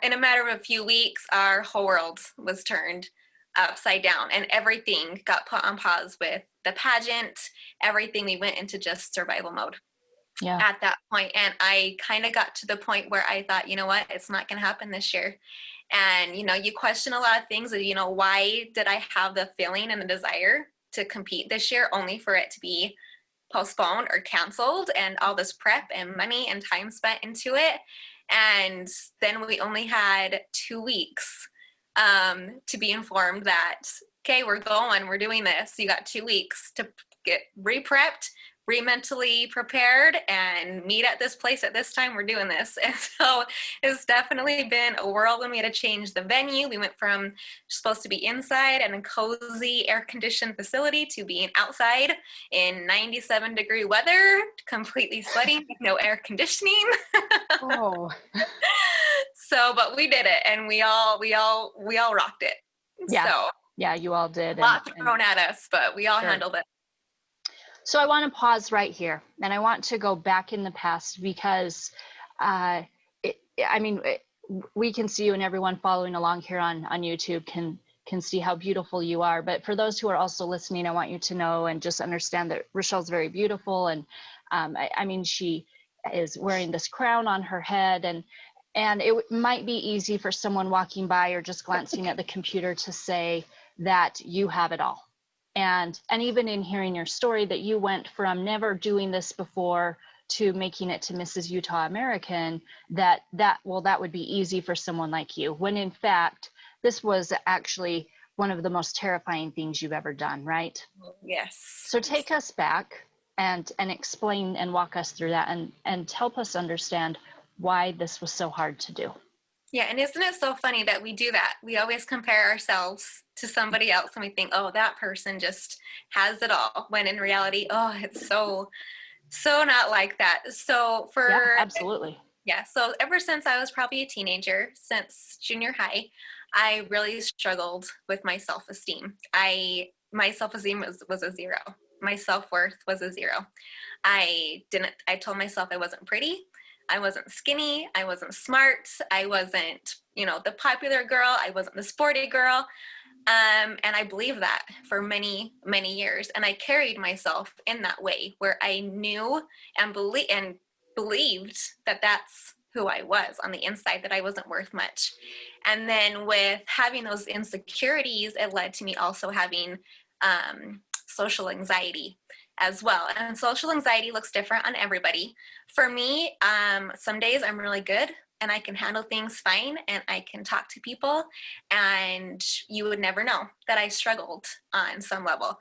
in a matter of a few weeks, our whole world was turned upside down and everything got put on pause with the pageant, everything. We went into just survival mode at that point. And I kind of got to the point where I thought, you know what, it's not going to happen this year. And, you know, you question a lot of things. You know, why did I have the feeling and the desire to compete this year only for it to be postponed or canceled, and all this prep and money and time spent into it? And then we only had 2 weeks to be informed that, okay, we're going, we're doing this. You got 2 weeks to get re-prepped, re-mentally prepared, and meet at this place at this time. We're doing this. And so it's definitely been a whirlwind. We had to change the venue. We went from supposed to be inside in a cozy air-conditioned facility to being outside in 97-degree weather, completely sweating with no air conditioning. Oh. So, but we did it, and we all rocked it. Yeah. So, yeah, you all did. Lots thrown at us, but we all Sure. handled it. So I want to pause right here, and I want to go back in the past because, we can see you, and everyone following along here on YouTube can see how beautiful you are. But for those who are also listening, I want you to know and just understand that Rachelle's very beautiful, and she is wearing this crown on her head, and it might be easy for someone walking by or just glancing at the computer to say that you have it all. And even in hearing your story that you went from never doing this before to making it to Mrs. Utah American, that would be easy for someone like you, when in fact, this was actually one of the most terrifying things you've ever done, right? Yes. So take us back and explain and walk us through that and help us understand why this was so hard to do. Yeah, and isn't it so funny that we do that? We always compare ourselves to somebody else, and we think, oh, that person just has it all, when in reality, oh, it's so not like that. So absolutely. Yeah, so ever since I was probably a teenager, since junior high, I really struggled with my self-esteem. My self-esteem was a 0. My self-worth was a 0. I told myself I wasn't pretty. I wasn't skinny. I wasn't smart. I wasn't, the popular girl. I wasn't the sporty girl. And I believed that for many, many years. And I carried myself in that way, where I knew and believed that that's who I was on the inside, that I wasn't worth much. And then with having those insecurities, it led to me also having social anxiety as well. And social anxiety looks different on everybody. For me, some days I'm really good and I can handle things fine and I can talk to people, and you would never know that I struggled on some level.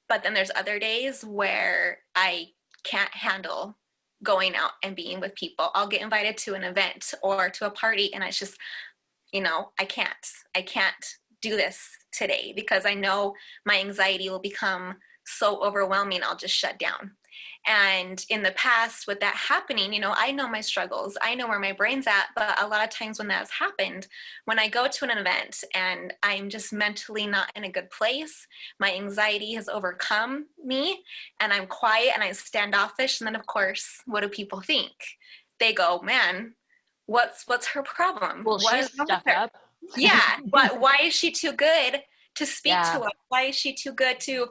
But then there's other days where I can't handle going out and being with people. I'll get invited to an event or to a party, and it's just, I can't do this today, because I know my anxiety will become so overwhelming, I'll just shut down. And in the past, with that happening, I know my struggles, I know where my brain's at, but a lot of times when that's happened, when I go to an event and I'm just mentally not in a good place, my anxiety has overcome me and I'm quiet and I'm standoffish. And then of course, what do people think? They go, man, what's her problem? Well, she's stuck up. Yeah. Why is she too good to speak Yeah. to us? Why is she too good to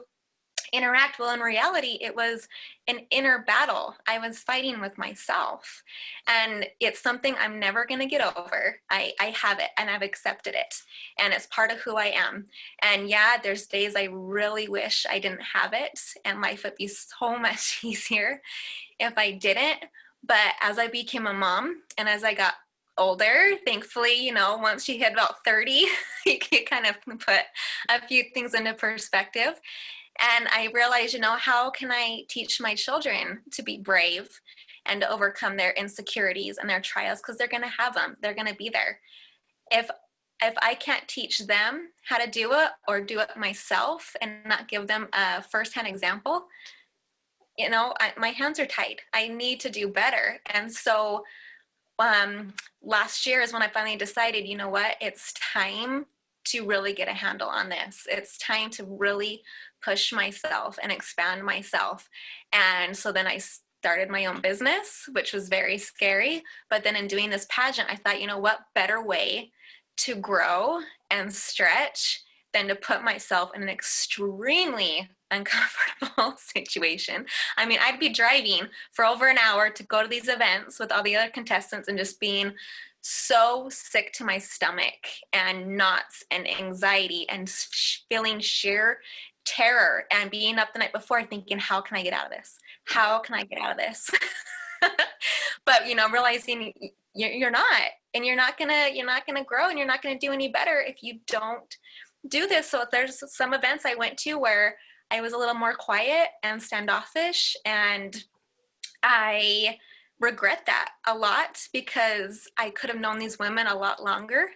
interact? Well, in reality, it was an inner battle. I was fighting with myself, and it's something I'm never going to get over. I have it and I've accepted it, and it's part of who I am. And yeah, there's days I really wish I didn't have it, and life would be so much easier if I didn't. But as I became a mom and as I got older, thankfully, once you hit about 30, you can kind of put a few things into perspective. And I realized, how can I teach my children to be brave and to overcome their insecurities and their trials? Because they're going to have them. They're going to be there. If I can't teach them how to do it or do it myself and not give them a firsthand example, my hands are tied. I need to do better. And so last year is when I finally decided, it's time to really get a handle on this. It's time to really push myself and expand myself. And so then I started my own business, which was very scary. But then in doing this pageant, I thought, you know what better way to grow and stretch than to put myself in an extremely uncomfortable situation. I mean, I'd be driving for over an hour to go to these events with all the other contestants and just being so sick to my stomach and knots and anxiety and feeling sheer terror and being up the night before thinking, how can I get out of this? How can I get out of this? But, you know, realizing you're not, and you're not gonna grow, and you're not gonna do any better if you don't do this. So there's some events I went to where I was a little more quiet and standoffish, and I regret that a lot because I could have known these women a lot longer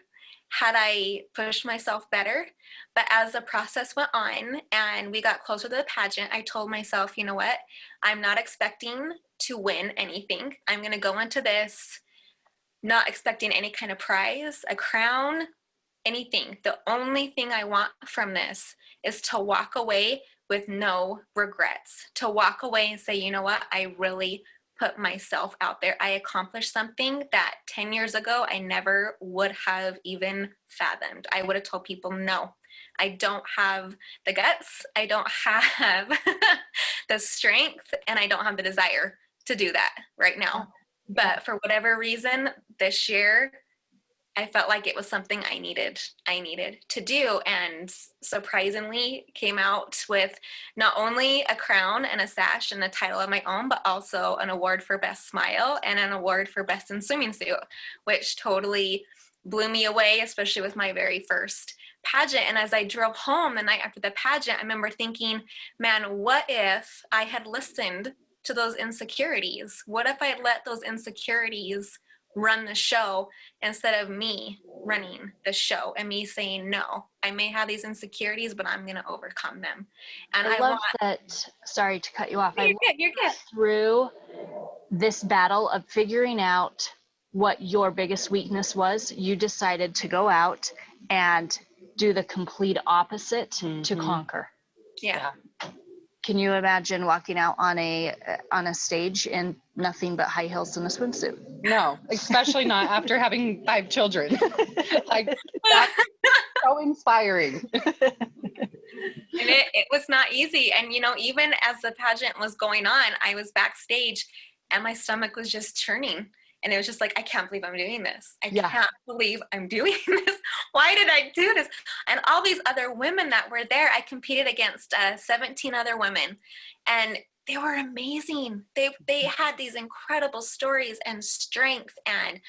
had I pushed myself better. But as the process went on and we got closer to the pageant, I told myself, you know what? I'm not expecting to win anything. I'm going to go into this not expecting any kind of prize, a crown, anything. The only thing I want from this is to walk away with no regrets, to walk away and say, you know what? I really put myself out there. I accomplished something that 10 years ago I never would have even fathomed. I would have told people, no, I don't have the guts, I don't have the strength, and I don't have the desire to do that right now. But for whatever reason, this year, I felt like it was something I needed to do, and surprisingly came out with not only a crown and a sash and a title of my own, but also an award for best smile and an award for best in swimming suit, which totally blew me away, especially with my very first pageant. And as I drove home the night after the pageant, I remember thinking, man, what if I had listened to those insecurities? What if I had let those insecurities run the show instead of me running the show and me saying, no, I may have these insecurities, but I'm going to overcome them. And I love that. Sorry to cut you off. You're good. Through this battle of figuring out what your biggest weakness was, you decided to go out and do the complete opposite to conquer. Yeah. Can you imagine walking out on a stage in nothing but high heels and a swimsuit? No, especially not after having 5 children. Like, that's so inspiring. And it was not easy. And, you know, even as the pageant was going on, I was backstage and my stomach was just churning. And it was just like, I can't believe I'm doing this. I can't believe I'm doing this. Why did I do this? And all these other women that were there, I competed against 17 other women. And they were amazing. They had these incredible stories and strength and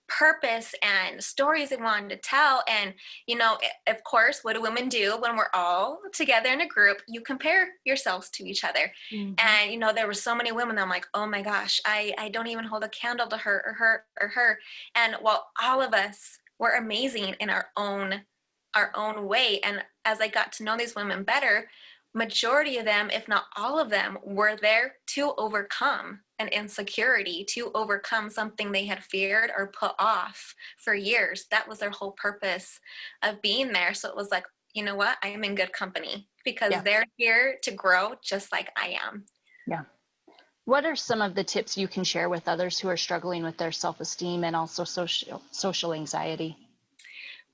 purpose and stories they wanted to tell. And, you know, of course, what do women do when we're all together in a group? You compare yourselves to each other. And, you know, there were so many women that I'm like, oh my gosh, I don't even hold a candle to her or her or her. And while all of us were amazing in our own way. And as I got to know these women better, majority of them, if not all of them, were there to overcome an insecurity, to overcome something they had feared or put off for years. That was their whole purpose of being there. So it was like, you know what? I am in good company because they're here to grow just like I am. Yeah. What are some of the tips you can share with others who are struggling with their self-esteem and also social anxiety?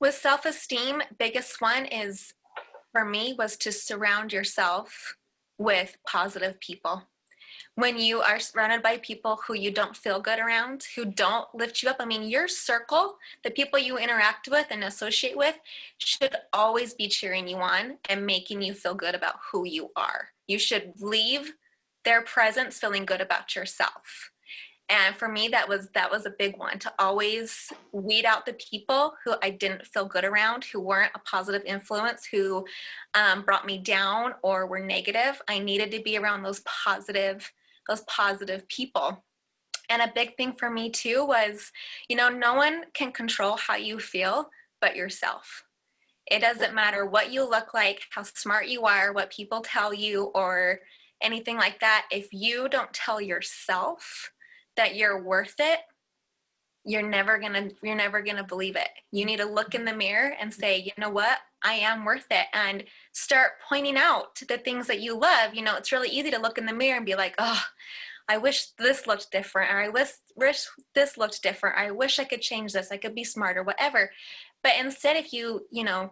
With self-esteem, biggest one is, for me, was to surround yourself with positive people. When you are surrounded by people who you don't feel good around, who don't lift you up, I mean, your circle, the people you interact with and associate with, should always be cheering you on and making you feel good about who you are. You should leave their presence feeling good about yourself. And for me, that was a big one, to always weed out the people who I didn't feel good around, who weren't a positive influence, who brought me down or were negative. I needed to be around those positive people. And a big thing for me too was, you know, no one can control how you feel but yourself. It doesn't matter what you look like, how smart you are, what people tell you, or anything like that. If you don't tell yourself that you're worth it, you're never gonna believe it. You need to look in the mirror and say, you know what, I am worth it, and start pointing out the things that you love. You know, it's really easy to look in the mirror and be like, oh, I wish this looked different, or I wish this looked different, or I wish I could change this, I could be smarter, whatever. But instead, if you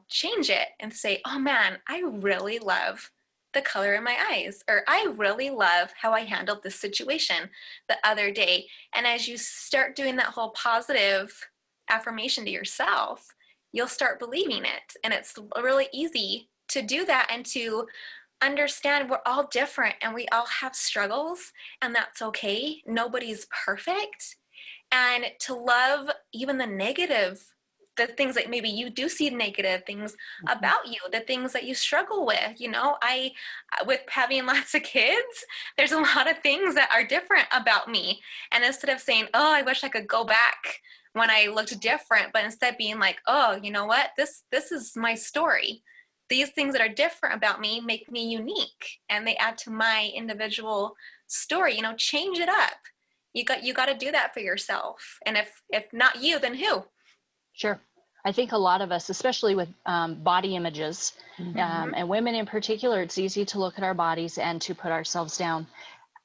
change it and say, oh man, I really love the color in my eyes, or I really love how I handled this situation the other day. And as you start doing that whole positive affirmation to yourself, you'll start believing it. And it's really easy to do that and to understand we're all different and we all have struggles, and that's okay. Nobody's perfect. And to love even the things that maybe you do see negative things about you, the things that you struggle with. With having lots of kids, there's a lot of things that are different about me. And instead of saying, oh, I wish I could go back when I looked different, but instead being like, oh, you know what, this is my story. These things that are different about me make me unique, and they add to my individual story. Change it up. You got to do that for yourself. And if not you, then who? Sure. I think a lot of us, especially with body images, and women in particular, it's easy to look at our bodies and to put ourselves down.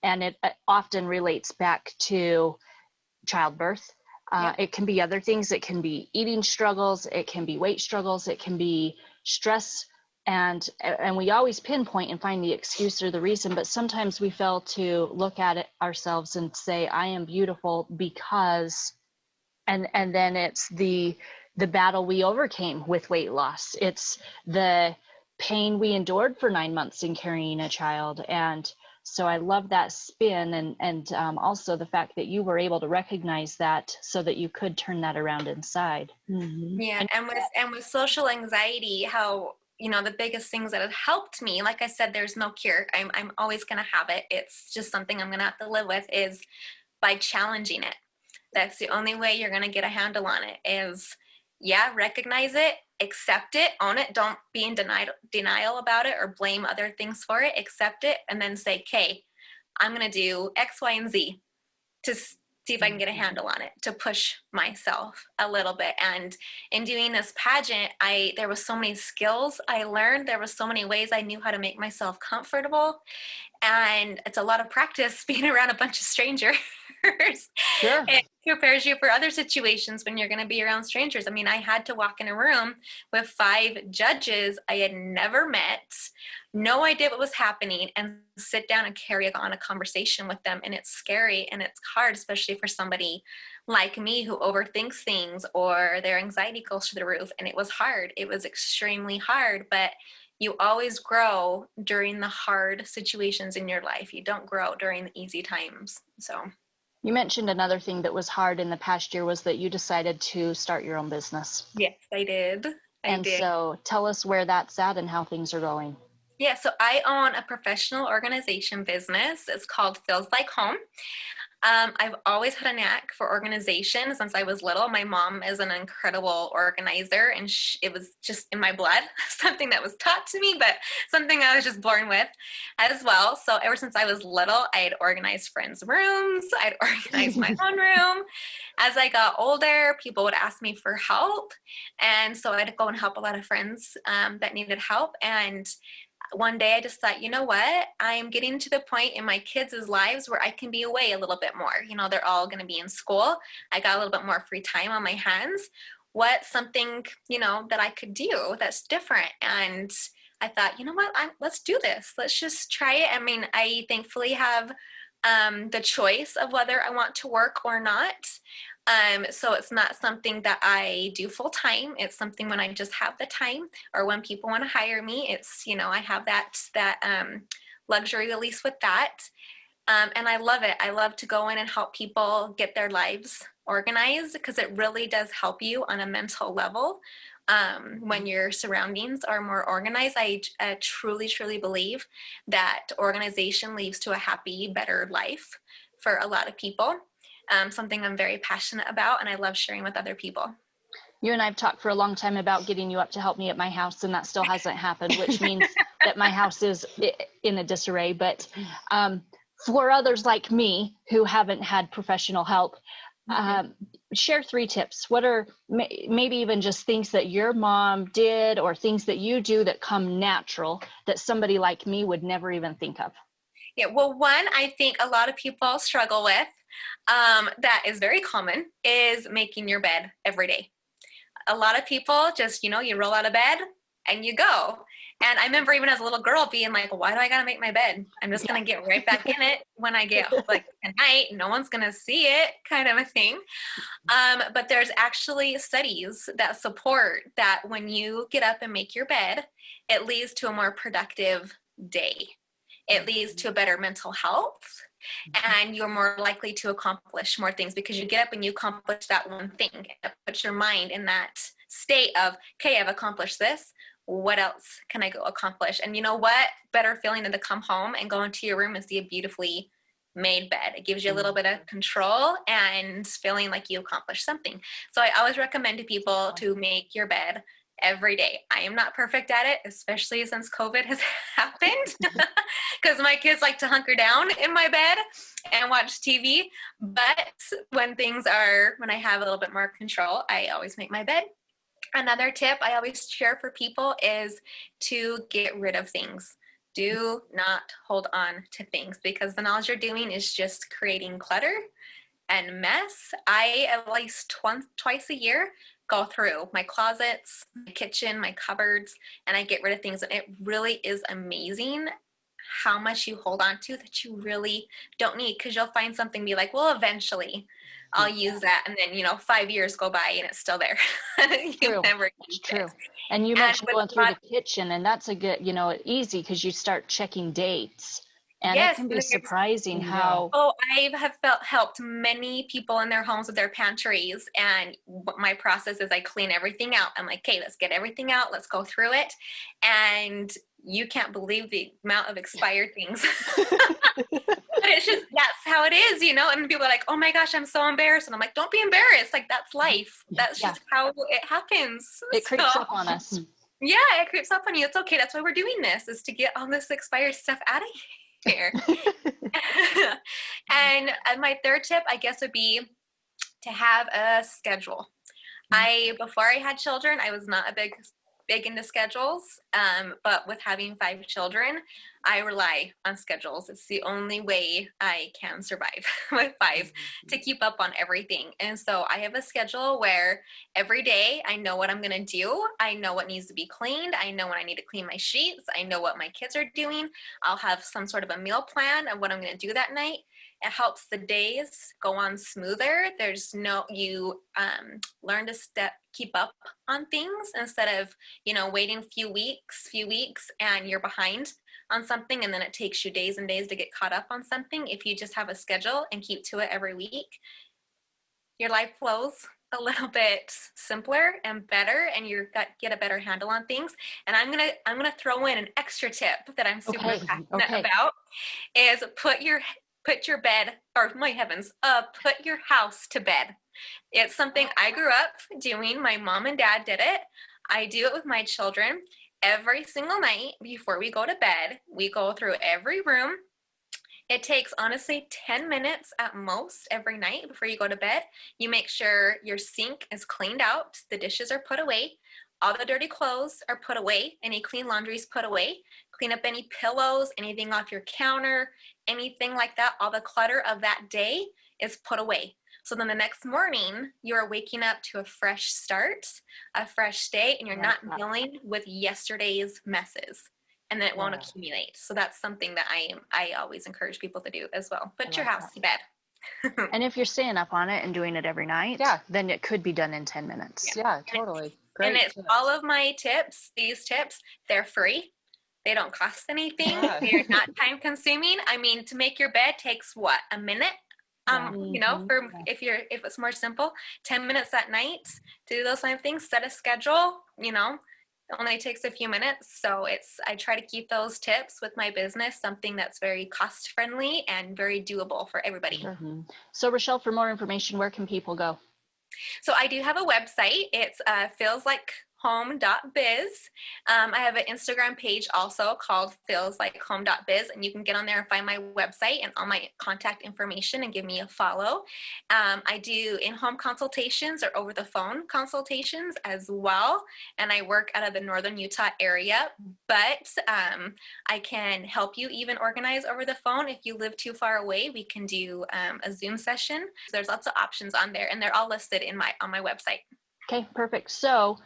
And it often relates back to childbirth. It can be other things. It can be eating struggles. It can be weight struggles. It can be stress. And we always pinpoint and find the excuse or the reason, but sometimes we fail to look at it ourselves and say, I am beautiful because, and then it's the battle we overcame with weight loss. It's the pain we endured for 9 months in carrying a child. And so I love that spin, and also the fact that you were able to recognize that so that you could turn that around inside. Mm-hmm. Yeah, and with social anxiety, how the biggest things that have helped me, like I said, there's no cure. I'm always going to have it. It's just something I'm going to have to live with, is by challenging it. That's the only way you're going to get a handle on it, is recognize it, accept it, own it. Don't be in denial about it or blame other things for it. Accept it, and then say, okay, I'm going to do X, Y, and Z to see if I can get a handle on it, to push myself a little bit. And in doing this pageant, there was so many skills I learned. There was so many ways I knew how to make myself comfortable. And it's a lot of practice being around a bunch of strangers. Sure. It prepares you for other situations when you're going to be around strangers. I mean, I had to walk in a room with 5 judges I had never met, no idea what was happening, and sit down and carry on a conversation with them. And it's scary and it's hard, especially for somebody like me who overthinks things or their anxiety goes to the roof. And it was hard. It was extremely hard, but you always grow during the hard situations in your life. You don't grow during the easy times. So you mentioned another thing that was hard in the past year was that you decided to start your own business. Yes, I did. I did. So tell us where that's at and how things are going. Yeah, so I own a professional organization business. It's called Feels Like Home. I've always had a knack for organization since I was little. My mom is an incredible organizer, and it was just in my blood, something that was taught to me, but something I was just born with as well. So ever since I was little, I'd organize friends' rooms. I'd organize my own room. As I got older, people would ask me for help. And so I'd go and help a lot of friends that needed help. And one day I just thought, you know what? I'm getting to the point in my kids' lives where I can be away a little bit more. They're all going to be in school. I got a little bit more free time on my hands. What's something, that I could do that's different? And I thought, you know what? Let's do this. Let's just try it. I mean, I thankfully have the choice of whether I want to work or not. So it's not something that I do full time. It's something when I just have the time, or when people want to hire me, it's, I have that luxury, at least with that. And I love it. I love to go in and help people get their lives organized, because it really does help you on a mental level. When your surroundings are more organized, I truly, truly believe that organization leads to a happy, better life for a lot of people. Something I'm very passionate about, and I love sharing with other people. You and I have talked for a long time about getting you up to help me at my house, and that still hasn't happened, which means that my house is in a disarray. But for others like me who haven't had professional help, share 3 tips. What are maybe even just things that your mom did or things that you do that come natural that somebody like me would never even think of? Yeah, well, one I think a lot of people struggle with, that is very common, is making your bed every day. A lot of people just, you roll out of bed and you go. And I remember even as a little girl being like, why do I got to make my bed? I'm just going to get right back in it when I get like at night. No one's going to see it, kind of a thing. But there's actually studies that support that when you get up and make your bed, it leads to a more productive day. It leads to a better mental health, and you're more likely to accomplish more things because you get up and you accomplish that one thing. It puts your mind in that state of, okay, I've accomplished this. What else can I go accomplish? And you know what? Better feeling than to come home and go into your room and see a beautifully made bed. It gives you a little bit of control and feeling like you accomplished something. So I always recommend to people to make your bed every day. I am not perfect at it, especially since COVID has happened, because my kids like to hunker down in my bed and watch TV. But when I have a little bit more control, I always make my bed. Another tip I always share for people is to get rid of things. Do not hold on to things, because then all you're doing is just creating clutter and mess. I at least twice a year go through my closets, my kitchen, my cupboards, and I get rid of things. And it really is amazing how much you hold on to that you really don't need, because you'll find something, be like, well, eventually I'll use that. And then, 5 years go by and it's still there. True. Never It's true. And you mentioned going through the kitchen, and that's a good, easy, because you start checking dates. And yes, it can be surprising how. Oh, I have helped many people in their homes with their pantries. And my process is I clean everything out. I'm like, okay, let's get everything out. Let's go through it. And you can't believe the amount of expired things. But it's just, that's how it is, and people are like, oh my gosh, I'm so embarrassed. And I'm like, don't be embarrassed. Like, that's life. That's just how it happens. It creeps up on us. Yeah, it creeps up on you. It's okay. That's why we're doing this, is to get all this expired stuff out of here. And my third tip, I guess, would be to have a schedule. Before I had children, I was not a big into schedules, but with having 5 children, I rely on schedules. It's the only way I can survive with 5, to keep up on everything. And so I have a schedule where every day I know what I'm going to do. I know what needs to be cleaned. I know when I need to clean my sheets. I know what my kids are doing. I'll have some sort of a meal plan of what I'm going to do that night. It helps the days go on smoother. You learn to keep up on things instead of, waiting a few weeks and you're behind on something, and then it takes you days and days to get caught up on something. If you just have a schedule and keep to it every week, your life flows a little bit simpler and better, and get a better handle on things. And I'm gonna throw in an extra tip that I'm super passionate about, is put your bed, or my heavens, put your house to bed. It's something I grew up doing. My mom and dad did it. I do it with my children. Every single night before we go to bed, we go through every room. It takes, honestly, 10 minutes at most every night before you go to bed. You make sure your sink is cleaned out, the dishes are put away, all the dirty clothes are put away, any clean laundry is put away. Clean up any pillows, anything off your counter, anything like that. All the clutter of that day is put away. So then the next morning, you're waking up to a fresh start, a fresh day, and you're not dealing with yesterday's messes, and then it won't accumulate. So that's something that I always encourage people to do as well. Put your house to bed. And if you're staying up on it and doing it every night, then it could be done in 10 minutes. Yeah, totally. Great. And it's all of my tips, these tips, they're free. They don't cost anything. They're not time consuming. I mean, to make your bed takes what, a minute? If it's more simple, 10 minutes at night to do those kind of things, set a schedule, it only takes a few minutes. So I try to keep those tips with my business, something that's very cost friendly and very doable for everybody. Mm-hmm. So Rachelle, for more information, where can people go? So I do have a website. It's feelslikeehome.biz. I have an Instagram page also called feelslikeehome.biz, and you can get on there and find my website and all my contact information and give me a follow. I do in-home consultations or over-the-phone consultations as well, and I work out of the Northern Utah area, but I can help you even organize over the phone. If you live too far away, we can do a Zoom session. So there's lots of options on there, and they're all listed on my website. Okay, perfect. So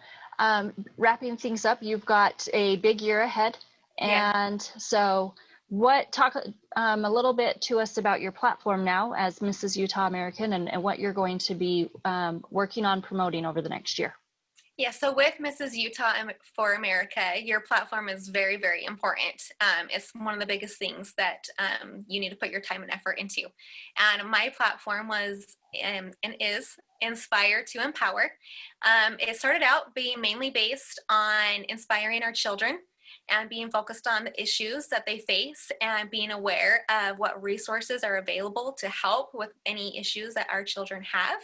wrapping things up, you've got a big year ahead. And so talk a little bit to us about your platform now as Mrs. Utah American and what you're going to be working on promoting over the next year. Yeah, so with Mrs. Utah for America, your platform is very, very important. It's one of the biggest things that you need to put your time and effort into. And my platform was and is Inspire to Empower. It started out being mainly based on inspiring our children and being focused on the issues that they face and being aware of what resources are available to help with any issues that our children have.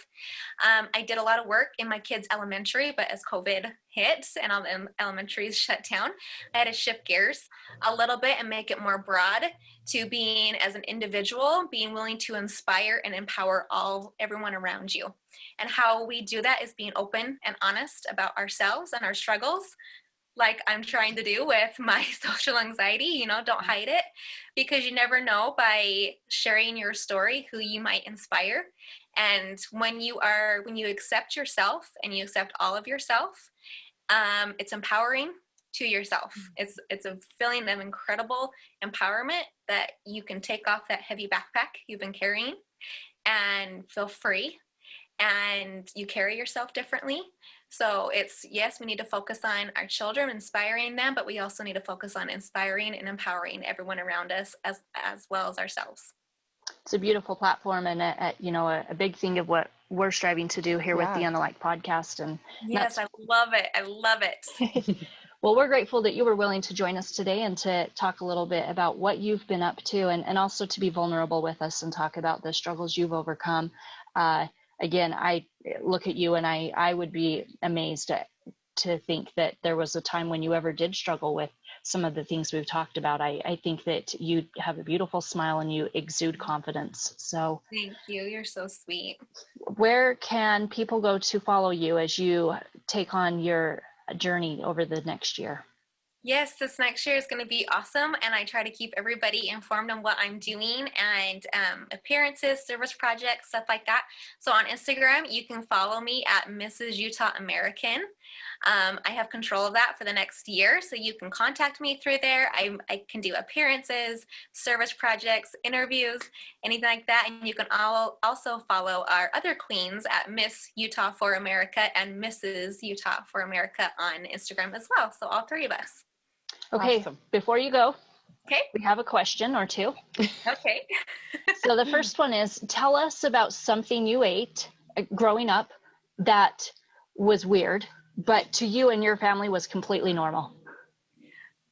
I did a lot of work in my kids' elementary, but as COVID hit and all the elementaries shut down, I had to shift gears a little bit and make it more broad to being as an individual, being willing to inspire and empower everyone around you. And how we do that is being open and honest about ourselves and our struggles, like I'm trying to do with my social anxiety. Don't hide it, because you never know by sharing your story who you might inspire. And when you accept yourself and you accept all of yourself, it's empowering to yourself. It's a feeling of incredible empowerment that you can take off that heavy backpack you've been carrying and feel free, and you carry yourself differently. So yes, we need to focus on our children, inspiring them, but we also need to focus on inspiring and empowering everyone around us as well as ourselves. It's a beautiful platform and a big thing of what we're striving to do here with the Un+alike podcast. And yes, I love it. I love it. Well, we're grateful that you were willing to join us today and to talk a little bit about what you've been up to and also to be vulnerable with us and talk about the struggles you've overcome. Again, I look at you and I would be amazed to think that there was a time when you ever did struggle with some of the things we've talked about. I think that you have a beautiful smile and you exude confidence. So thank you. You're so sweet. Where can people go to follow you as you take on your journey over the next year? Yes, this next year is going to be awesome, and I try to keep everybody informed on what I'm doing and appearances, service projects, stuff like that. So on Instagram, you can follow me at Mrs. Utah American. I have control of that for the next year, so you can contact me through there. I can do appearances, service projects, interviews, anything like that. And you can also follow our other queens at Miss Utah for America and Mrs. Utah for America on Instagram as well. So all three of us. Okay, awesome. Before you go, okay, we have a question or two. Okay. So the first one is, tell us about something you ate growing up that was weird, but to you and your family was completely normal.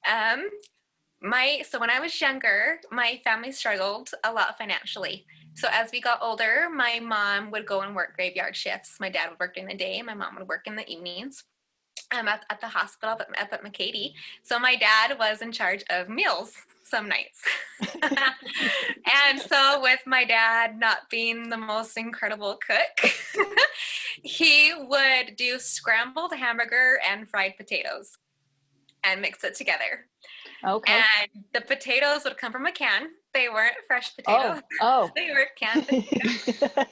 So when I was younger, my family struggled a lot financially. So as we got older, my mom would go and work graveyard shifts. My dad would work during the day. My mom would work in the evenings. At the hospital up at McCady. So my dad was in charge of meals some nights. And so with my dad not being the most incredible cook, he would do scrambled hamburger and fried potatoes and mix it together. Okay. And the potatoes would come from a can. They weren't fresh potatoes. Oh. They were canned potatoes.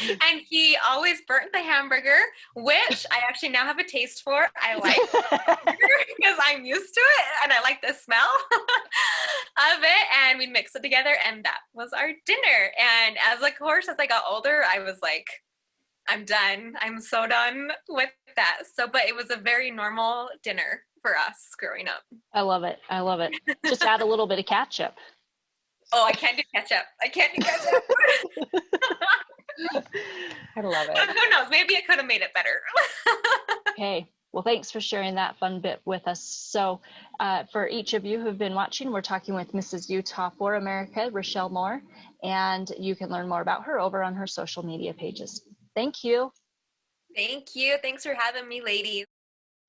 And he always burnt the hamburger, which I actually now have a taste for. I like because I'm used to it and I like the smell of it. And we mix it together, and that was our dinner. And as I got older, I was like, I'm done. I'm so done with that. But it was a very normal dinner for us growing up. I love it. Just add a little bit of ketchup. Oh, I can't do ketchup. I love it. Who knows? Maybe I could have made it better. Okay. Well, thanks for sharing that fun bit with us. So for each of you who've been watching, we're talking with Mrs. Utah for America, Rachelle Moore, and you can learn more about her over on her social media pages. Thank you. Thank you. Thanks for having me, ladies.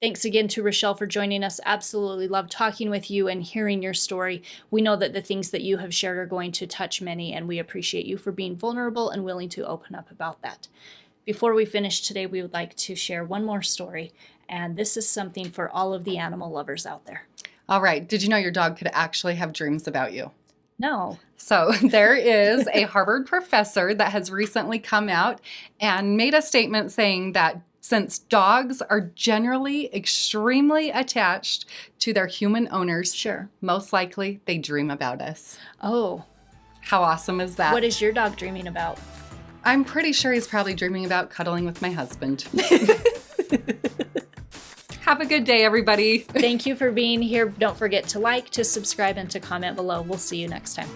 Thanks again to Rachelle for joining us. Absolutely love talking with you and hearing your story. We know that the things that you have shared are going to touch many, and we appreciate you for being vulnerable and willing to open up about that. Before we finish today, we would like to share one more story, and this is something for all of the animal lovers out there. All right. Did you know your dog could actually have dreams about you? No. So there is a Harvard professor that has recently come out and made a statement saying that since dogs are generally extremely attached to their human owners, Sure. most likely they dream about us. Oh, How awesome is that? what is your dog dreaming about? I'm pretty sure he's probably dreaming about cuddling with my husband. Have a good day, everybody. Thank you for being here. Don't forget to like, to subscribe, and to comment below. We'll see you next time.